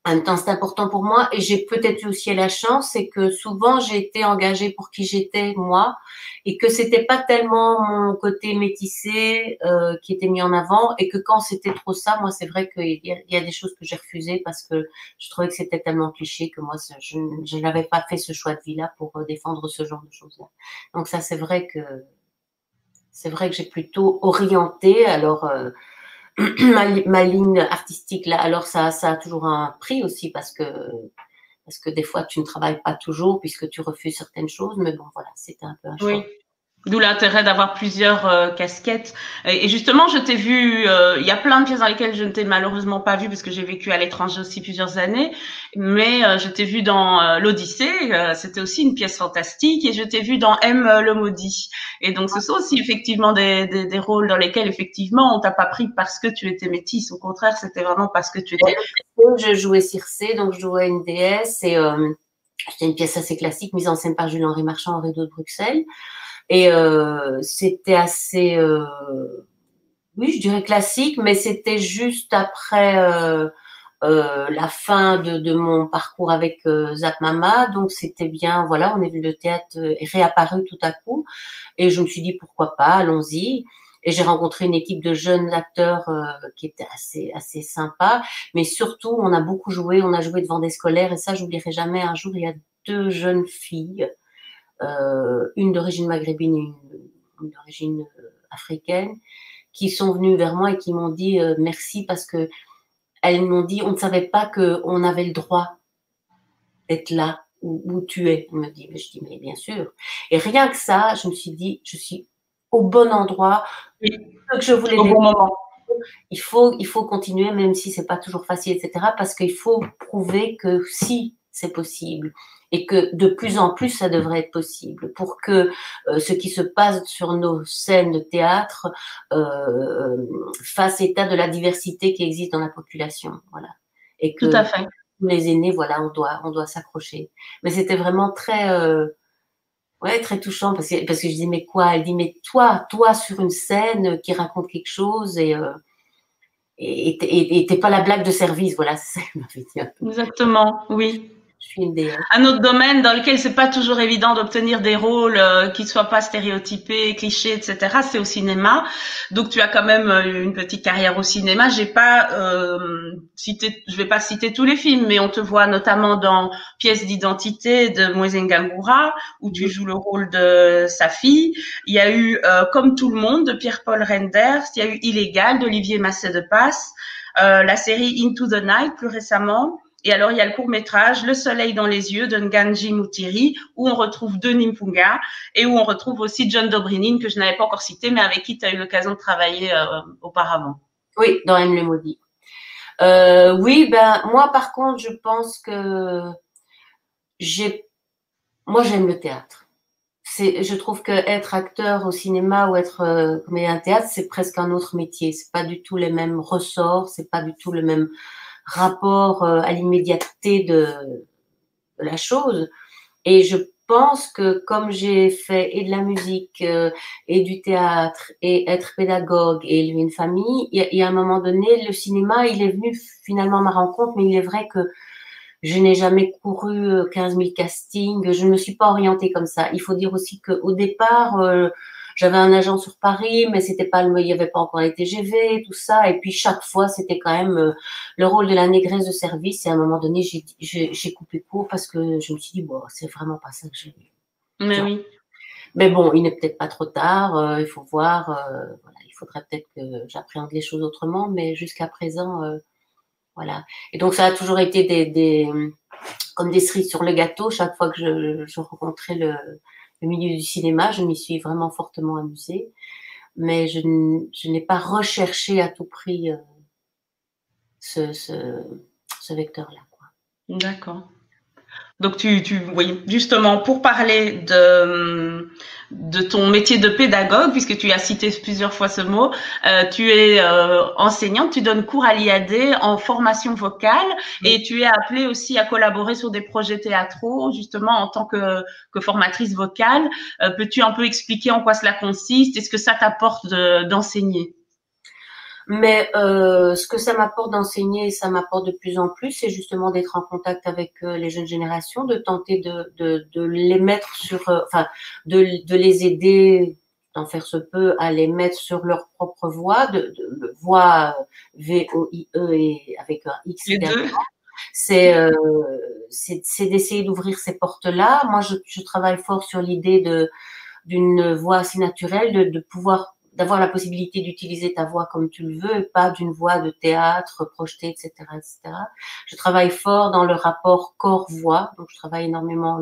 en même temps, c'est important pour moi. Et j'ai peut-être eu aussi la chance, c'est que souvent, j'ai été engagée pour qui j'étais, moi, et que c'était pas tellement mon côté métissé qui était mis en avant, et que quand c'était trop ça, moi, c'est vrai qu'il y a des choses que j'ai refusées parce que je trouvais que c'était tellement cliché que moi, je n'avais pas fait ce choix de vie-là pour défendre ce genre de choses-là. Donc ça, c'est vrai que j'ai plutôt orienté. Alors, ma ligne artistique là, alors ça a toujours un prix aussi parce que des fois tu ne travailles pas toujours puisque tu refuses certaines choses, mais bon voilà, c'était un peu un choix. Oui. D'où l'intérêt d'avoir plusieurs casquettes. Et justement, je t'ai vu, il y a plein de pièces dans lesquelles je ne t'ai malheureusement pas vu parce que j'ai vécu à l'étranger aussi plusieurs années, mais je t'ai vu dans l'Odyssée, c'était aussi une pièce fantastique, et je t'ai vu dans M le maudit. Et donc ce sont aussi effectivement des rôles dans lesquels effectivement on t'a pas pris parce que tu étais métisse, au contraire, c'était vraiment parce que tu étais... Je jouais Circé, donc je jouais une déesse, et c'était une pièce assez classique mise en scène par Jules-Henri Marchand au Rideau de Bruxelles. Et c'était assez, oui, je dirais classique, mais c'était juste après la fin de mon parcours avec Zap Mama. Donc c'était bien, voilà, on est vu le théâtre est réapparu tout à coup. Et je me suis dit, pourquoi pas, allons-y. Et j'ai rencontré une équipe de jeunes acteurs qui était assez sympa. Mais surtout, on a beaucoup joué, on a joué devant des scolaires. Et ça, j'oublierai jamais. Un jour, il y a 2 jeunes filles, une d'origine maghrébine et une d'origine africaine, qui sont venues vers moi et qui m'ont dit merci parce que elles m'ont dit on ne savait pas qu'on avait le droit d'être là où tu es. On me dit, je dis mais bien sûr. Et rien que ça, je me suis dit je suis au bon endroit. Oui. Que je voulais au bon moment. Il faut continuer même si c'est pas toujours facile, etc. Parce qu'il faut prouver que si c'est possible et que de plus en plus ça devrait être possible pour que ce qui se passe sur nos scènes de théâtre fasse état de la diversité qui existe dans la population, voilà. Et que Tout à fait. les aînés, voilà, on doit s'accrocher. Mais c'était vraiment très ouais, très touchant parce que je dis mais quoi? Elle dit mais toi sur une scène qui raconte quelque chose et t'es pas la blague de service, voilà, c'est ça qu'elle m'avait dit un peu. Exactement, oui. Je suis une déesse. Un autre domaine dans lequel c'est pas toujours évident d'obtenir des rôles qui soient pas stéréotypés, clichés, etc. C'est au cinéma. Donc tu as quand même une petite carrière au cinéma. J'ai pas je vais pas citer tous les films, mais on te voit notamment dans Pièces d'identité de Moïse Ngamoura, où tu joues le rôle de sa fille. Il y a eu Comme tout le monde de Pierre-Paul Renders. Il y a eu Illégal d'Olivier Masset de Passe. La série Into the Night plus récemment. Et alors, il y a le court-métrage Le soleil dans les yeux de Nganji Mutiri, où on retrouve Denis Mpunga et où on retrouve aussi John Dobrynin, que je n'avais pas encore cité, mais avec qui tu as eu l'occasion de travailler auparavant. Oui, dans M. le Maudit. Oui, ben, moi, par contre, je pense que moi, j'aime le théâtre. Je trouve que être acteur au cinéma ou être comédien de théâtre, c'est presque un autre métier. C'est pas du tout les mêmes ressorts, c'est pas du tout le même rapport à l'immédiateté de la chose. Et je pense que comme j'ai fait et de la musique et du théâtre et être pédagogue et élever une famille, il y a un moment donné, le cinéma, il est venu finalement à ma rencontre, mais il est vrai que je n'ai jamais couru 15 000 castings. Je ne me suis pas orientée comme ça. Il faut dire aussi qu'au départ, j'avais un agent sur Paris, mais c'était pas il n'y avait pas encore les TGV, tout ça. Et puis chaque fois, c'était quand même le rôle de la négresse de service. Et à un moment donné, j'ai coupé court parce que je me suis dit, bon, c'est vraiment pas ça que j'ai Mais genre. oui. Mais bon, il n'est peut-être pas trop tard. Il faut voir. Voilà, il faudrait peut-être que j'appréhende les choses autrement. Mais jusqu'à présent, voilà. Et donc, ça a toujours été comme des cerises sur le gâteau. Chaque fois que je rencontrais le milieu du cinéma, je m'y suis vraiment fortement amusée. Mais je n'ai pas recherché à tout prix ce vecteur-là. D'accord. Donc oui, justement, pour parler de ton métier de pédagogue, puisque tu as cité plusieurs fois ce mot, tu es enseignante, tu donnes cours à l'IAD en formation vocale et tu es appelée aussi à collaborer sur des projets théâtraux, justement en tant que formatrice vocale. Peux-tu un peu expliquer en quoi cela consiste et ce que ça t'apporte d'enseigner? Mais ce que ça m'apporte d'enseigner, ça m'apporte de plus en plus, c'est justement d'être en contact avec les jeunes générations, de tenter de les mettre sur, enfin, de les aider, d'en faire ce peu, à les mettre sur leur propre voie, de voie VOIE et avec un X Les derrière. deux? C'est c'est d'essayer d'ouvrir ces portes-là. Moi, je travaille fort sur l'idée d'une voix assez naturelle, de pouvoir d'avoir la possibilité d'utiliser ta voix comme tu le veux, et pas d'une voix de théâtre projetée, etc., etc. Je travaille fort dans le rapport corps-voix, donc je travaille énormément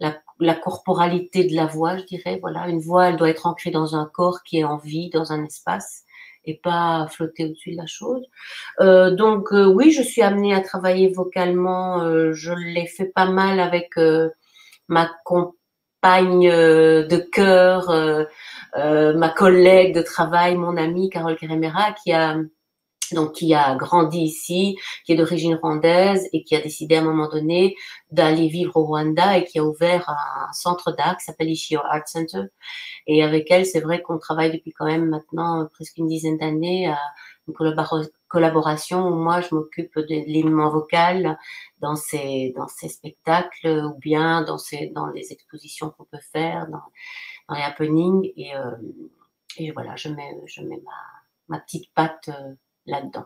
la corporalité de la voix, je dirais. Voilà, une voix, elle doit être ancrée dans un corps qui est en vie, dans un espace, et pas flotter au-dessus de la chose. Donc oui, je suis amenée à travailler vocalement. Je l'ai fait pas mal avec ma compagne de cœur, ma collègue de travail, mon amie Carole Keremera, qui a grandi ici, qui est d'origine rwandaise et qui a décidé à un moment donné d'aller vivre au Rwanda et qui a ouvert un centre d'art qui s'appelle Ishio Art Center. Et avec elle, c'est vrai qu'on travaille depuis quand même maintenant presque une dizaine d'années à une collaboration où moi, je m'occupe de l'élément vocal dans ces spectacles ou bien dans les expositions qu'on peut faire, dans les happenings. Et voilà, je mets ma petite patte là-dedans.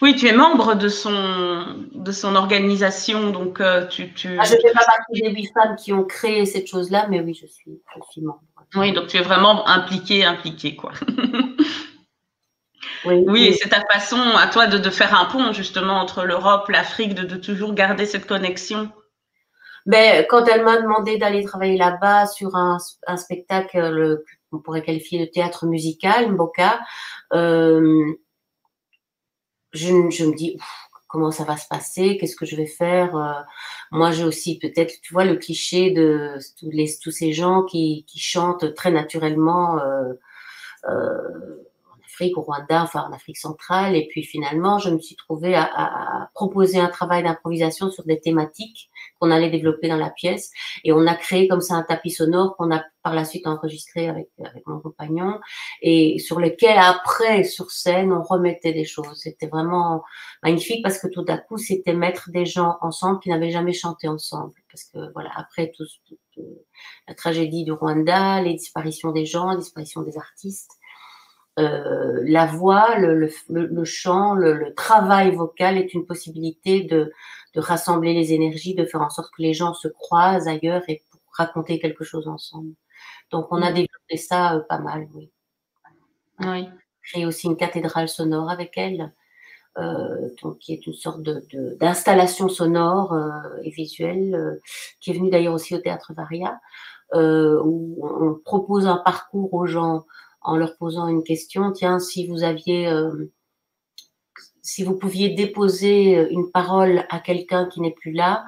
Oui, tu es membre de son organisation, donc Ah, je ne fais pas partie des 8 femmes qui ont créé cette chose-là, mais oui, je suis membre. oui, donc tu es vraiment impliquée, quoi. Oui, Oui, et oui. c'est ta façon à toi de faire un pont justement entre l'Europe, l'Afrique, de toujours garder cette connexion. Mais quand elle m'a demandé d'aller travailler là-bas sur un spectacle qu'on pourrait qualifier de théâtre musical, Mboka, euh, je me dis comment ça va se passer, qu'est-ce que je vais faire. Moi, j'ai aussi peut-être, tu vois, le cliché de tous ces gens qui chantent très naturellement en Afrique, au Rwanda, enfin en Afrique centrale. Et puis finalement, je me suis trouvée à proposer un travail d'improvisation sur des thématiques qu'on allait développer dans la pièce. Et on a créé comme ça un tapis sonore qu'on a par la suite enregistré avec mon compagnon et sur lequel après, sur scène, on remettait des choses. C'était vraiment magnifique parce que tout à coup, c'était mettre des gens ensemble qui n'avaient jamais chanté ensemble. Parce que voilà, après tout la tragédie du Rwanda, les disparitions des gens, les disparitions des artistes, la voix, le chant, le travail vocal est une possibilité de rassembler les énergies, de faire en sorte que les gens se croisent ailleurs et pour raconter quelque chose ensemble. Donc, on a développé ça pas mal, oui. Oui. Créé aussi une cathédrale sonore avec elle. donc qui est une sorte d'installation sonore et visuelle, qui est venue d'ailleurs aussi au Théâtre Varia, où on propose un parcours aux gens en leur posant une question. Tiens, si vous pouviez déposer une parole à quelqu'un qui n'est plus là,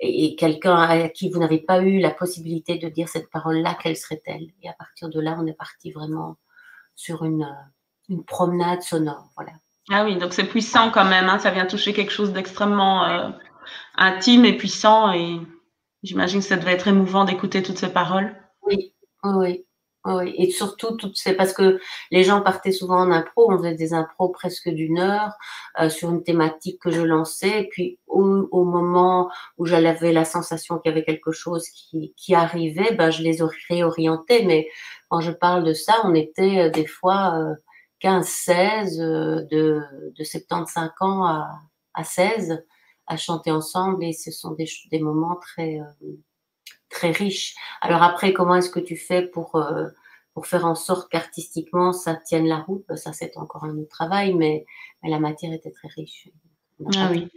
et quelqu'un à qui vous n'avez pas eu la possibilité de dire cette parole-là, quelle serait-elle? Et à partir de là, on est parti vraiment sur une promenade sonore, voilà. Ah oui, donc c'est puissant quand même, hein, ça vient toucher quelque chose d'extrêmement intime et puissant, et j'imagine que ça devait être émouvant d'écouter toutes ces paroles. Oui, oui, oui, et surtout parce que les gens partaient souvent en impro, on faisait des impros presque d'une heure sur une thématique que je lançais, et puis au moment où j'avais la sensation qu'il y avait quelque chose qui arrivait, ben, je les réorientais, mais quand je parle de ça, on était des fois 15, 16, de 75 ans à 16 à chanter ensemble, et ce sont des moments très riche. Alors après, comment est-ce que tu fais pour faire en sorte qu'artistiquement ça tienne la route? Ça, c'est encore un autre travail, mais la matière était très riche. Ah oui.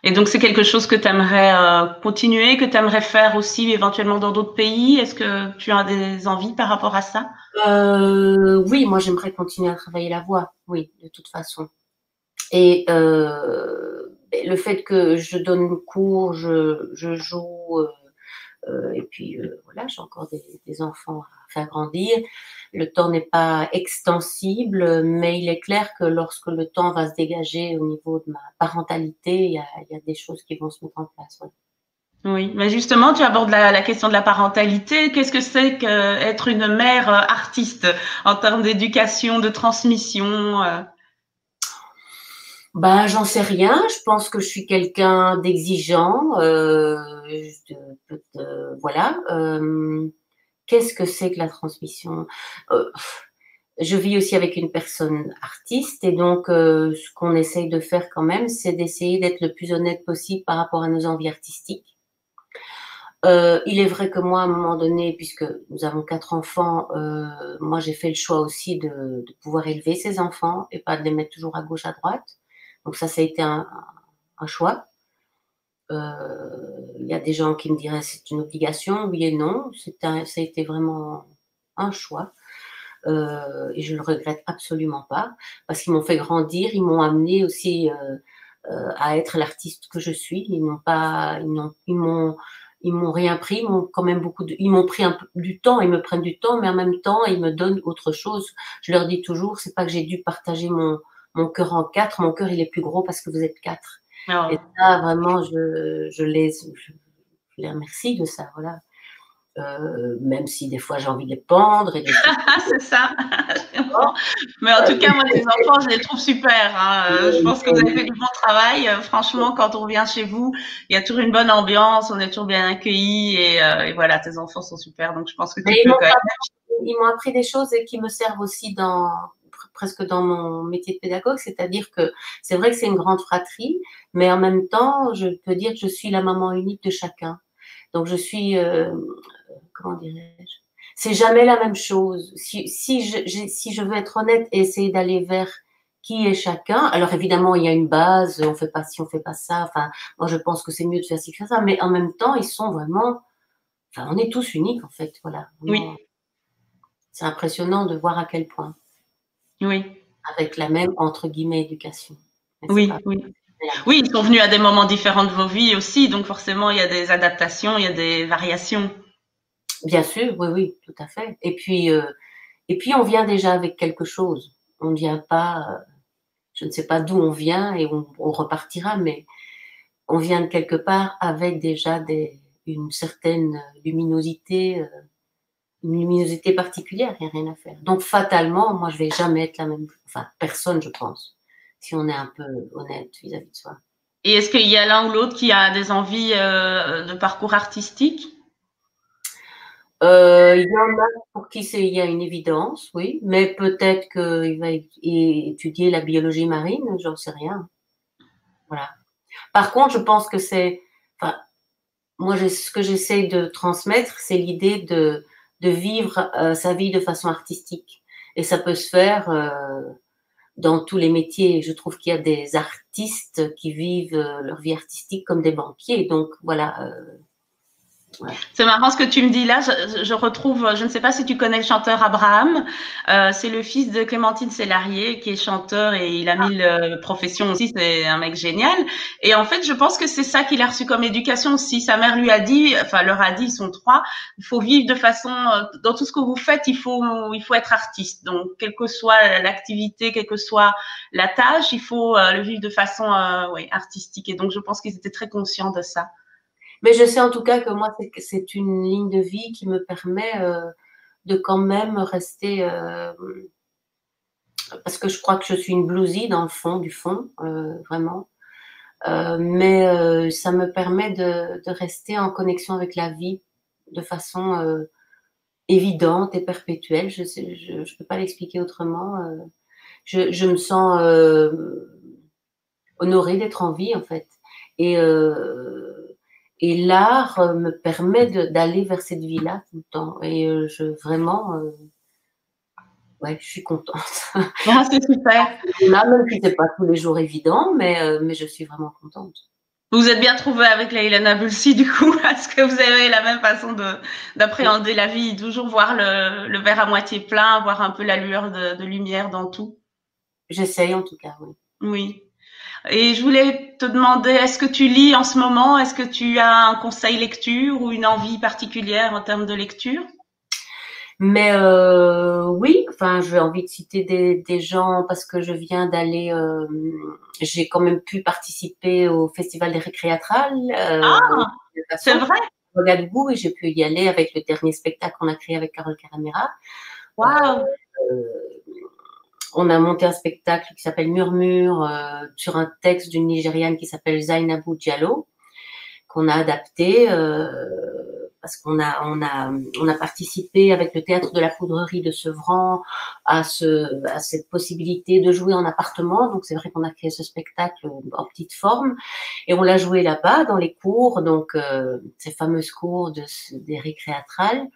Et donc c'est quelque chose que tu aimerais continuer, que tu aimerais faire aussi éventuellement dans d'autres pays? Est-ce que tu as des envies par rapport à ça? Oui, moi j'aimerais continuer à travailler la voix, oui, de toute façon. Et le fait que je donne cours, je joue, et puis voilà, j'ai encore des enfants à faire grandir. Le temps n'est pas extensible, mais il est clair que lorsque le temps va se dégager au niveau de ma parentalité, il y a des choses qui vont se mettre en place. Ouais. Oui, mais justement, tu abordes la question de la parentalité. Qu'est-ce que c'est qu'être une mère artiste en termes d'éducation, de transmission? Ben, j'en sais rien. Je pense que je suis quelqu'un d'exigeant. Voilà. Qu'est-ce que c'est que la transmission? Je vis aussi avec une personne artiste, et donc ce qu'on essaye de faire quand même, c'est d'essayer d'être le plus honnête possible par rapport à nos envies artistiques. Il est vrai que moi, à un moment donné, puisque nous avons 4 enfants, moi j'ai fait le choix aussi de pouvoir élever ces enfants et pas de les mettre toujours à gauche, à droite. Donc ça a été un choix. Il y a des gens qui me diraient c'est une obligation, oui et non. Ça a été vraiment un choix. Et je le regrette absolument pas, parce qu'ils m'ont fait grandir, ils m'ont amené aussi à être l'artiste que je suis. Ils m'ont rien pris, ils m'ont quand même ils m'ont pris un peu du temps, ils me prennent du temps, mais en même temps, ils me donnent autre chose. Je leur dis toujours, c'est pas que j'ai dû partager mon cœur en 4, mon cœur il est plus gros parce que vous êtes 4. Oh. Et ça, vraiment, je les remercie de ça, voilà. Même si des fois j'ai envie de les pendre. C'est ça, je comprends. Mais en tout cas, moi, tes enfants, je les trouve super. Hein. Je pense que vous avez fait du bon travail. Franchement, quand on revient chez vous, il y a toujours une bonne ambiance, on est toujours bien accueillis, et voilà, tes enfants sont super. Donc, je pense que tu peux quand même. Ils m'ont appris des choses qui me servent aussi presque dans mon métier de pédagogue, c'est-à-dire que c'est vrai que c'est une grande fratrie, mais en même temps, je peux dire que je suis la maman unique de chacun. Donc, je suis, comment dirais-je, c'est jamais la même chose. Si je veux être honnête et essayer d'aller vers qui est chacun, alors évidemment, il y a une base, on fait pas ci, on fait pas ça, enfin, moi, je pense que c'est mieux de faire ci, faire ça, mais en même temps, ils sont vraiment, enfin, on est tous uniques, en fait, voilà. Oui. C'est impressionnant de voir à quel point. Oui. Avec la même, entre guillemets, éducation. Oui, oui. Oui, ils sont venus à des moments différents de vos vies aussi, donc forcément, il y a des adaptations, il y a des variations. Bien sûr, oui, oui, tout à fait. Et puis, on vient déjà avec quelque chose. On ne vient pas, je ne sais pas d'où on vient et on repartira, mais on vient de quelque part avec déjà une certaine luminosité, une luminosité particulière, il n'y a rien à faire. Donc, fatalement, moi, je vais jamais être la même, enfin, personne, je pense, si on est un peu honnête vis-à-vis de soi. Et est-ce qu'il y a l'un ou l'autre qui a des envies de parcours artistique? Il y en a pour qui il y a une évidence, oui, mais peut-être qu'il va étudier la biologie marine, j'en sais rien. Voilà. Par contre, je pense que enfin, moi, ce que j'essaie de transmettre, c'est l'idée de vivre sa vie de façon artistique. Et ça peut se faire dans tous les métiers, je trouve qu'il y a des artistes qui vivent leur vie artistique comme des banquiers. Donc voilà. Ouais. C'est marrant ce que tu me dis là. Je retrouve, je ne sais pas si tu connais le chanteur Abraham. C'est le fils de Clémentine Sélarié qui est chanteur et il a 1000 professions aussi. C'est un mec génial. Et en fait, je pense que c'est ça qu'il a reçu comme éducation aussi. Sa mère lui a dit, enfin leur a dit, ils sont trois, il faut vivre de façon, dans tout ce que vous faites, il faut être artiste. Donc, quelle que soit l'activité, quelle que soit la tâche, il faut le vivre de façon, ouais, artistique. Et donc, je pense qu'ils étaient très conscients de ça. Mais je sais en tout cas que moi, c'est une ligne de vie qui me permet de quand même rester, parce que je crois que je suis une bluesy dans le fond, du fond, vraiment. Mais ça me permet de rester en connexion avec la vie de façon évidente et perpétuelle. Je peux pas l'expliquer autrement. Je me sens honorée d'être en vie, en fait. Et, et l'art me permet d'aller vers cette vie-là tout le temps. Et vraiment, ouais, je suis contente. Ah, c'est super. Là, même si c'est pas tous les jours évident, mais je suis vraiment contente. Vous êtes bien trouvé avec Leïla Nabulsi, du coup, parce que vous avez la même façon d'appréhender la vie, toujours voir le verre à moitié plein, voir un peu la lueur de lumière dans tout. J'essaye en tout cas, oui. Oui. Et je voulais te demander, est-ce que tu lis en ce moment? Est-ce que tu as un conseil lecture ou une envie particulière en termes de lecture? Mais oui, enfin, j'ai envie de citer des gens parce que je viens d'aller, j'ai quand même pu participer au Festival des Récréatrales. Ah, De c'est façon, vrai? Ouagadougou, et j'ai pu y aller avec le dernier spectacle qu'on a créé avec Carole Caramera. Waouh! On a monté un spectacle qui s'appelle Murmure sur un texte d'une Nigériane qui s'appelle Zainabou Diallo, qu'on a adapté parce qu'on a participé avec le théâtre de la Poudrerie de Sevran à cette possibilité de jouer en appartement. Donc c'est vrai qu'on a créé ce spectacle en petite forme et on l'a joué là-bas dans les cours, donc ces fameuses cours des récréatrales.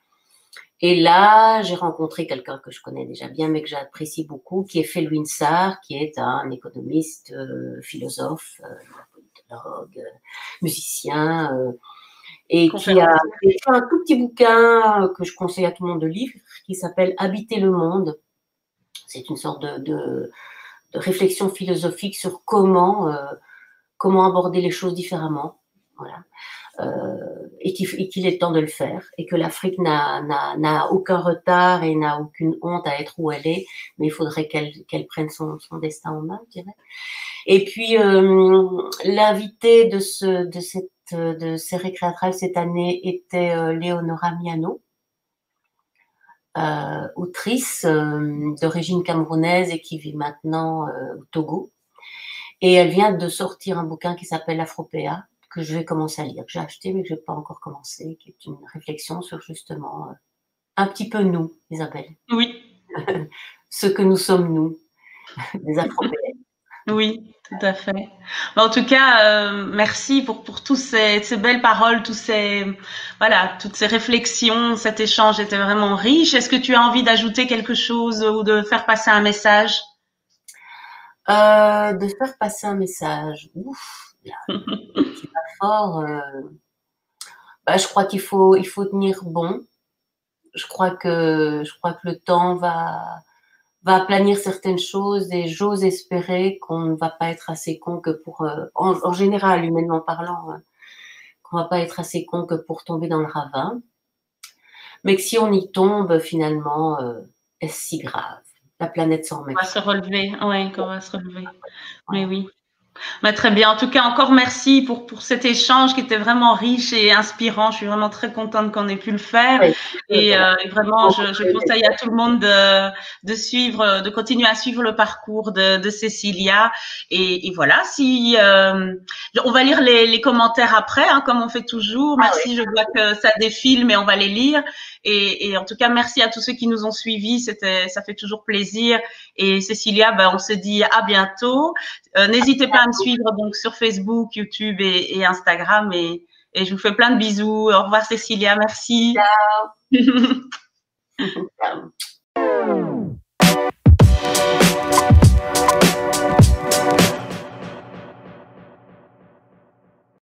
Et là, j'ai rencontré quelqu'un que je connais déjà bien, mais que j'apprécie beaucoup, qui est Felwine Sarr, qui est un économiste, philosophe, politologue, musicien, et qui a écrit un tout petit bouquin que je conseille à tout le monde de lire, qui s'appelle Habiter le monde. C'est une sorte de réflexion philosophique sur comment aborder les choses différemment. Voilà. Et qu'il est temps de le faire, et que l'Afrique n'a aucun retard et n'a aucune honte à être où elle est, mais il faudrait qu'elle prenne son destin en main, je dirais. Et puis l'invité de ces récréatrales cette année était Léonora Miano, autrice d'origine camerounaise et qui vit maintenant au Togo. Et elle vient de sortir un bouquin qui s'appelle Afropéa, que je vais commencer à lire, que j'ai acheté mais que je n'ai pas encore commencé, qui est une réflexion sur justement un petit peu nous, Isabelle. Oui. Ce que nous sommes, nous, des Afropéennes. Oui, tout à fait. En tout cas, merci pour tous ces belles paroles, voilà, toutes ces réflexions. Cet échange était vraiment riche. Est-ce que tu as envie d'ajouter quelque chose ou de faire passer un message? De faire passer un message. Ouf, c'est pas fort. Je crois qu'il faut tenir bon. Je crois que le temps va aplanir certaines choses, et j'ose espérer qu'on ne va pas être assez con que pour, en général, humainement parlant, qu'on va pas être assez con que pour tomber dans le ravin. Mais que si on y tombe, finalement, est-ce si grave? La planète s'en remet. On va se relever, oui, qu'on va se relever. Mais oui. Très bien. En tout cas, encore merci pour cet échange qui était vraiment riche et inspirant. Je suis vraiment très contente qu'on ait pu le faire. Ouais, Et vraiment, je conseille à tout le monde de continuer à suivre le parcours de Cécilia. Et voilà, si on va lire les commentaires après, hein, comme on fait toujours. Merci, je vois que ça défile, mais on va les lire. Et en tout cas, merci à tous ceux qui nous ont suivis. Ça fait toujours plaisir. Et Cécilia, on se dit à bientôt. N'hésitez pas à me suivre donc sur Facebook, YouTube et Instagram, et je vous fais plein de bisous. Au revoir Cécilia, merci. Ciao. Ciao.